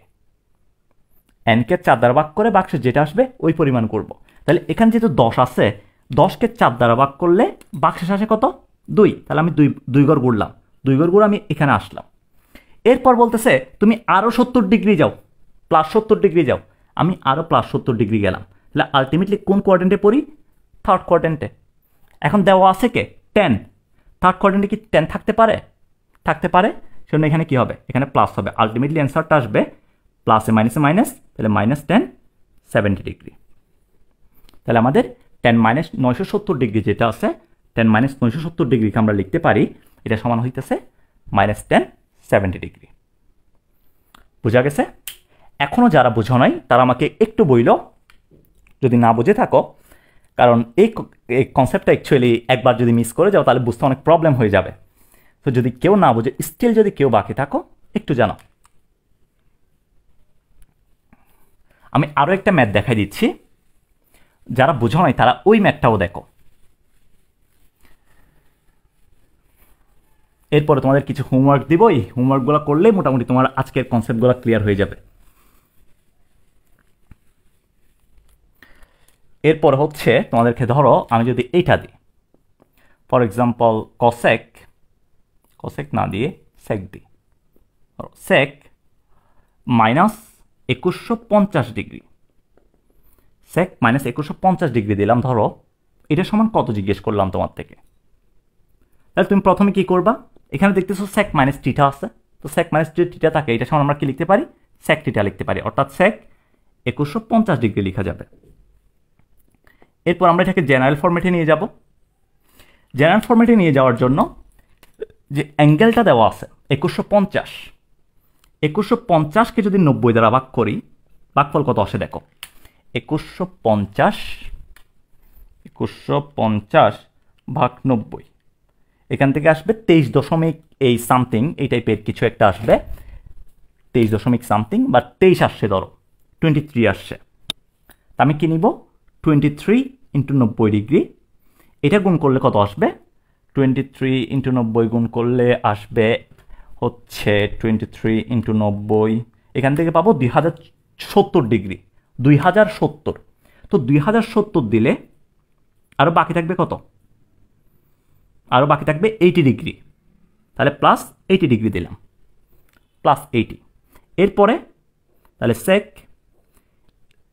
nকে 4 দ্বারা ভাগ করে ভাগশেষ যেটা আসবে ওই পরিমাণ করব। তাহলে এখানে যেহেতু 10 আছে, 10কে 4 দ্বারা ভাগ করলে ভাগশেষ আসে কত? 2। তাহলে আমি 2 ঘর ঘুরলাম, 2 ঘর ঘুরে আমি এখানে আসলাম। এরপর বলতেছে তুমি আরও 70 ডিগ্রি যাও, +70 ডিগ্রি যাও। আমি আরও +70 ডিগ্রি গেলাম। তাহলে আলটিমেটলি কোন কোয়াড্রেন্টে পড়ি? থার্ড কোয়াড্রেন্টে। এখন দেওয়া আছে কে 10, থার্ড কোয়াড্রেন্টে কি 10 থাকতে পারে? থাকতে পারে, সেজন্য এখানে কি হবে? এখানে প্লাস হবে, আলটিমেটলি অ্যান্সারটা আসবে প্লাসে মাইনাসে মাইনাস, তাহলে -10 70 ডিগ্রি। তাহলে আমাদের 10 - 970 ডিগ্রি যেটা আছে, 10 - 970 ডিগ্রিকে আমরা লিখতে পারি এটা সমান হইতেছে -10 70 ডিগ্রি। বোঝা গেছে? এখনও যারা বোঝো নাই তারা আমাকে একটু বইল, যদি না বুঝে থাকো, কারণ এই কনসেপ্টটা অ্যাকচুয়ালি একবার যদি মিস করে যাও তাহলে বুঝতে অনেক প্রবলেম হয়ে যাবে। তো যদি কেউ না বুঝে, স্টিল যদি কেউ বাকি থাকো একটু জানো। আমি আরও একটা ম্যাথ দেখাই দিচ্ছি, যারা বুঝো নাই তারা ওই ম্যাথটাও দেখো। এরপরে তোমাদের কিছু হোমওয়ার্ক দিব, এই হোমওয়ার্কগুলো করলে মোটামুটি তোমার আজকের কনসেপ্টগুলো ক্লিয়ার হয়ে যাবে। এরপর হচ্ছে তোমাদেরকে ধরো আমি যদি এইটা দিই, ফর এক্সাম্পল কসেক না দিয়ে সেক দিই, সেক -2150 ডিগ্রি, সেক -2150 ডিগ্রি দিলাম, ধরো এটা সমান কত জিজ্ঞেস করলাম তোমার থেকে। তাহলে তুমি প্রথমে কি করবা? এখানে দেখতেছো সেক মাইনাস টিটা আছে, তো সেক মাইনাস টিটা থাকে, এটা সমান আমরা কি লিখতে পারি? সেক টিটা লিখতে পারি, অর্থাৎ সেক 2150 ডিগ্রি লেখা যাবে। এরপর আমরা এটাকে জেনারেল ফরম্যাটে নিয়ে যাব। জেনারেল ফরম্যাটে নিয়ে যাওয়ার জন্য যে অ্যাঙ্গেলটা দেওয়া আছে 2150কে যদি 90 দ্বারা ভাগ করি, ভাগফল কত আসে দেখো, 2150 ভাগ 90, এখান থেকে আসবে 23 দশমিক এই সামথিং, এই টাইপের কিছু একটা আসবে, 23 দশমিক সামথিং বা 23 আসছে, ধরো 23 আসছে। তা আমি কি নিব? 23 × 90 ডিগ্রি, এটা গুণ করলে কত আসবে? 23 × 90 গুণ করলে আসবে হচ্ছে 23 × 90, এখান থেকে পাবো 2070 ডিগ্রি, 2070। তো 2070 দিলে আরও বাকি থাকবে কত? আরও বাকি থাকবে 80 ডিগ্রি, তাহলে +80 ডিগ্রি দিলাম, +80। এরপরে তাহলে সেক,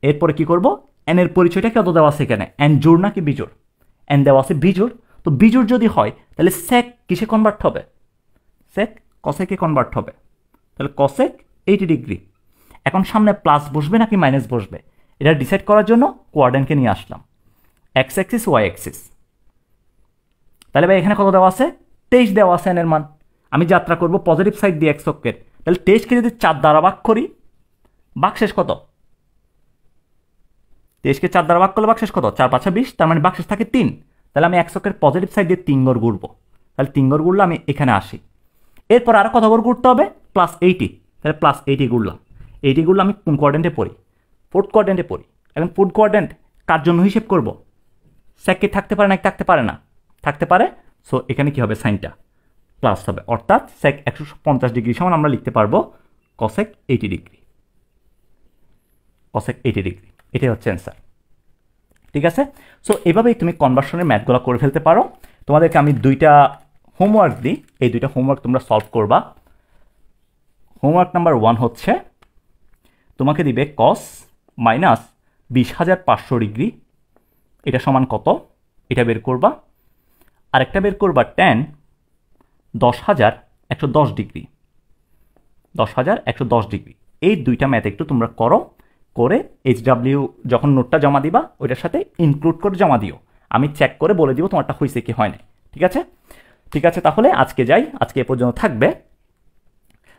এরপরে কি করব? এন এর পরিচয়টা কত দেওয়া আছে এখানে? এন জোড় নাকি বিজোড়? এন দেওয়া আছে বিজোড়, তো বিজোড় যদি হয় তাহলে সেক কিসে কনভার্ট হবে? সেক কসেকে কনভার্ট হবে, তাহলে কসেক 80 ডিগ্রি। এখন সামনে প্লাস বসবে নাকি মাইনাস বসবে এটা ডিসাইড করার জন্য কোয়াড্রেন্টকে নিয়ে আসলাম, এক্স অ্যাক্সিস ওয়াই অ্যাক্সিস। তাহলে ভাই এখানে কত দেওয়া আছে? 23 দেওয়া আছে এনের মান। আমি যাত্রা করব পজিটিভ সাইড দিয়ে এক্স অক্ষের, তাহলে 23কে যদি 4 দ্বারা ভাগ করি, ভাগশেষ কত? 23কে 4 দ্বারা ভাগ করলে ভাগশেষ কত? 4 × 5 = 20, তার মানে ভাগশেষ থাকে 3। তাহলে আমি এক্স অক্ষের পজিটিভ সাইড দিয়ে 3 ঘর ঘুরবো, তাহলে 3 ঘর ঘুরলে আমি এখানে আসি। এরপর আরও কত ঘর ঘুরতে হবে? +80, তাহলে +80 ঘুরলাম। 80 ঘুরলে আমি কোন কোয়াড্রেন্টে পড়ি? ফোর্থ কোয়াড্রেন্টে পড়ি। এখন ফোর্থ কোয়াড্রেন্ট কার জন্য হিসেব করব? সেককে থাকতে পারে না, থাকতে পারে না, থাকতে পারে। সো এখানে কি হবে? সাইনটা প্লাস হবে, অর্থাৎ সেক 150 ডিগ্রি সমান আমরা লিখতে পারবো কসেক 80 ডিগ্রি, কসেক 80 ডিগ্রি। এটাই হচ্ছে অ্যান্সার। ঠিক আছে? সো এভাবেই তুমি কনভার্সনের ম্যাথগুলো করে ফেলতে পারো। তোমাদেরকে আমি 2টা হোমওয়ার্ক দিই, এই 2টা হোমওয়ার্ক তোমরা সলভ করবা। হোমওয়ার্ক নাম্বার 1 হচ্ছে তোমাকে দিবে কস -20,500 ডিগ্রি, এটা সমান কত? এটা বের করবা। আরেকটা বের করবা tan 10,110 ডিগ্রি, 10,110 ডিগ্রি। এই 2টা ম্যাথ একটু তোমরা করো, করে HW যখন নোটটা জমা দিবা ওইটার সাথে ইনক্লুড করে জমা দিও, আমি চেক করে বলে দিব তোমারটা হয়েছে কি হয় না। ঠিক আছে? ঠিক আছে, তাহলে আজকে যাই, আজকে এ পর্যন্ত থাকবে।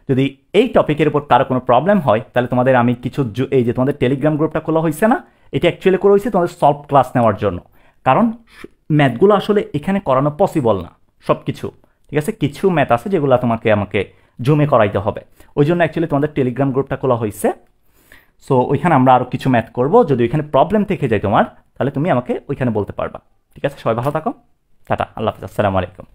যদি এই টপিকের উপর কারো কোনো প্রবলেম হয় তাহলে তোমাদের আমি কিছু, এই যে তোমাদের টেলিগ্রাম গ্রুপটা খোলা হয়েছে না, এটা অ্যাকচুয়ালি করা হয়েছে তোমাদের সলভ ক্লাস নেওয়ার জন্য, কারণ ম্যাথগুলো আসলে এখানে করানো পসিবল না সব কিছু। ঠিক আছে? কিছু ম্যাথ আছে যেগুলো আমাকে জমে করাইতে হবে, ওই জন্য অ্যাকচুয়ালি তোমাদের টেলিগ্রাম গ্রুপটা খোলা হয়েছে। সো ওইখানে আমরা আরও কিছু ম্যাথ করব, যদি ওইখানে প্রবলেম থেকে যায় তোমার তাহলে তুমি আমাকে ওইখানে বলতে পারবা। ঠিক আছে? সবাই ভালো থাকো, টাটা, আল্লাহ হাফিজ, আসসালামু আলাইকুম।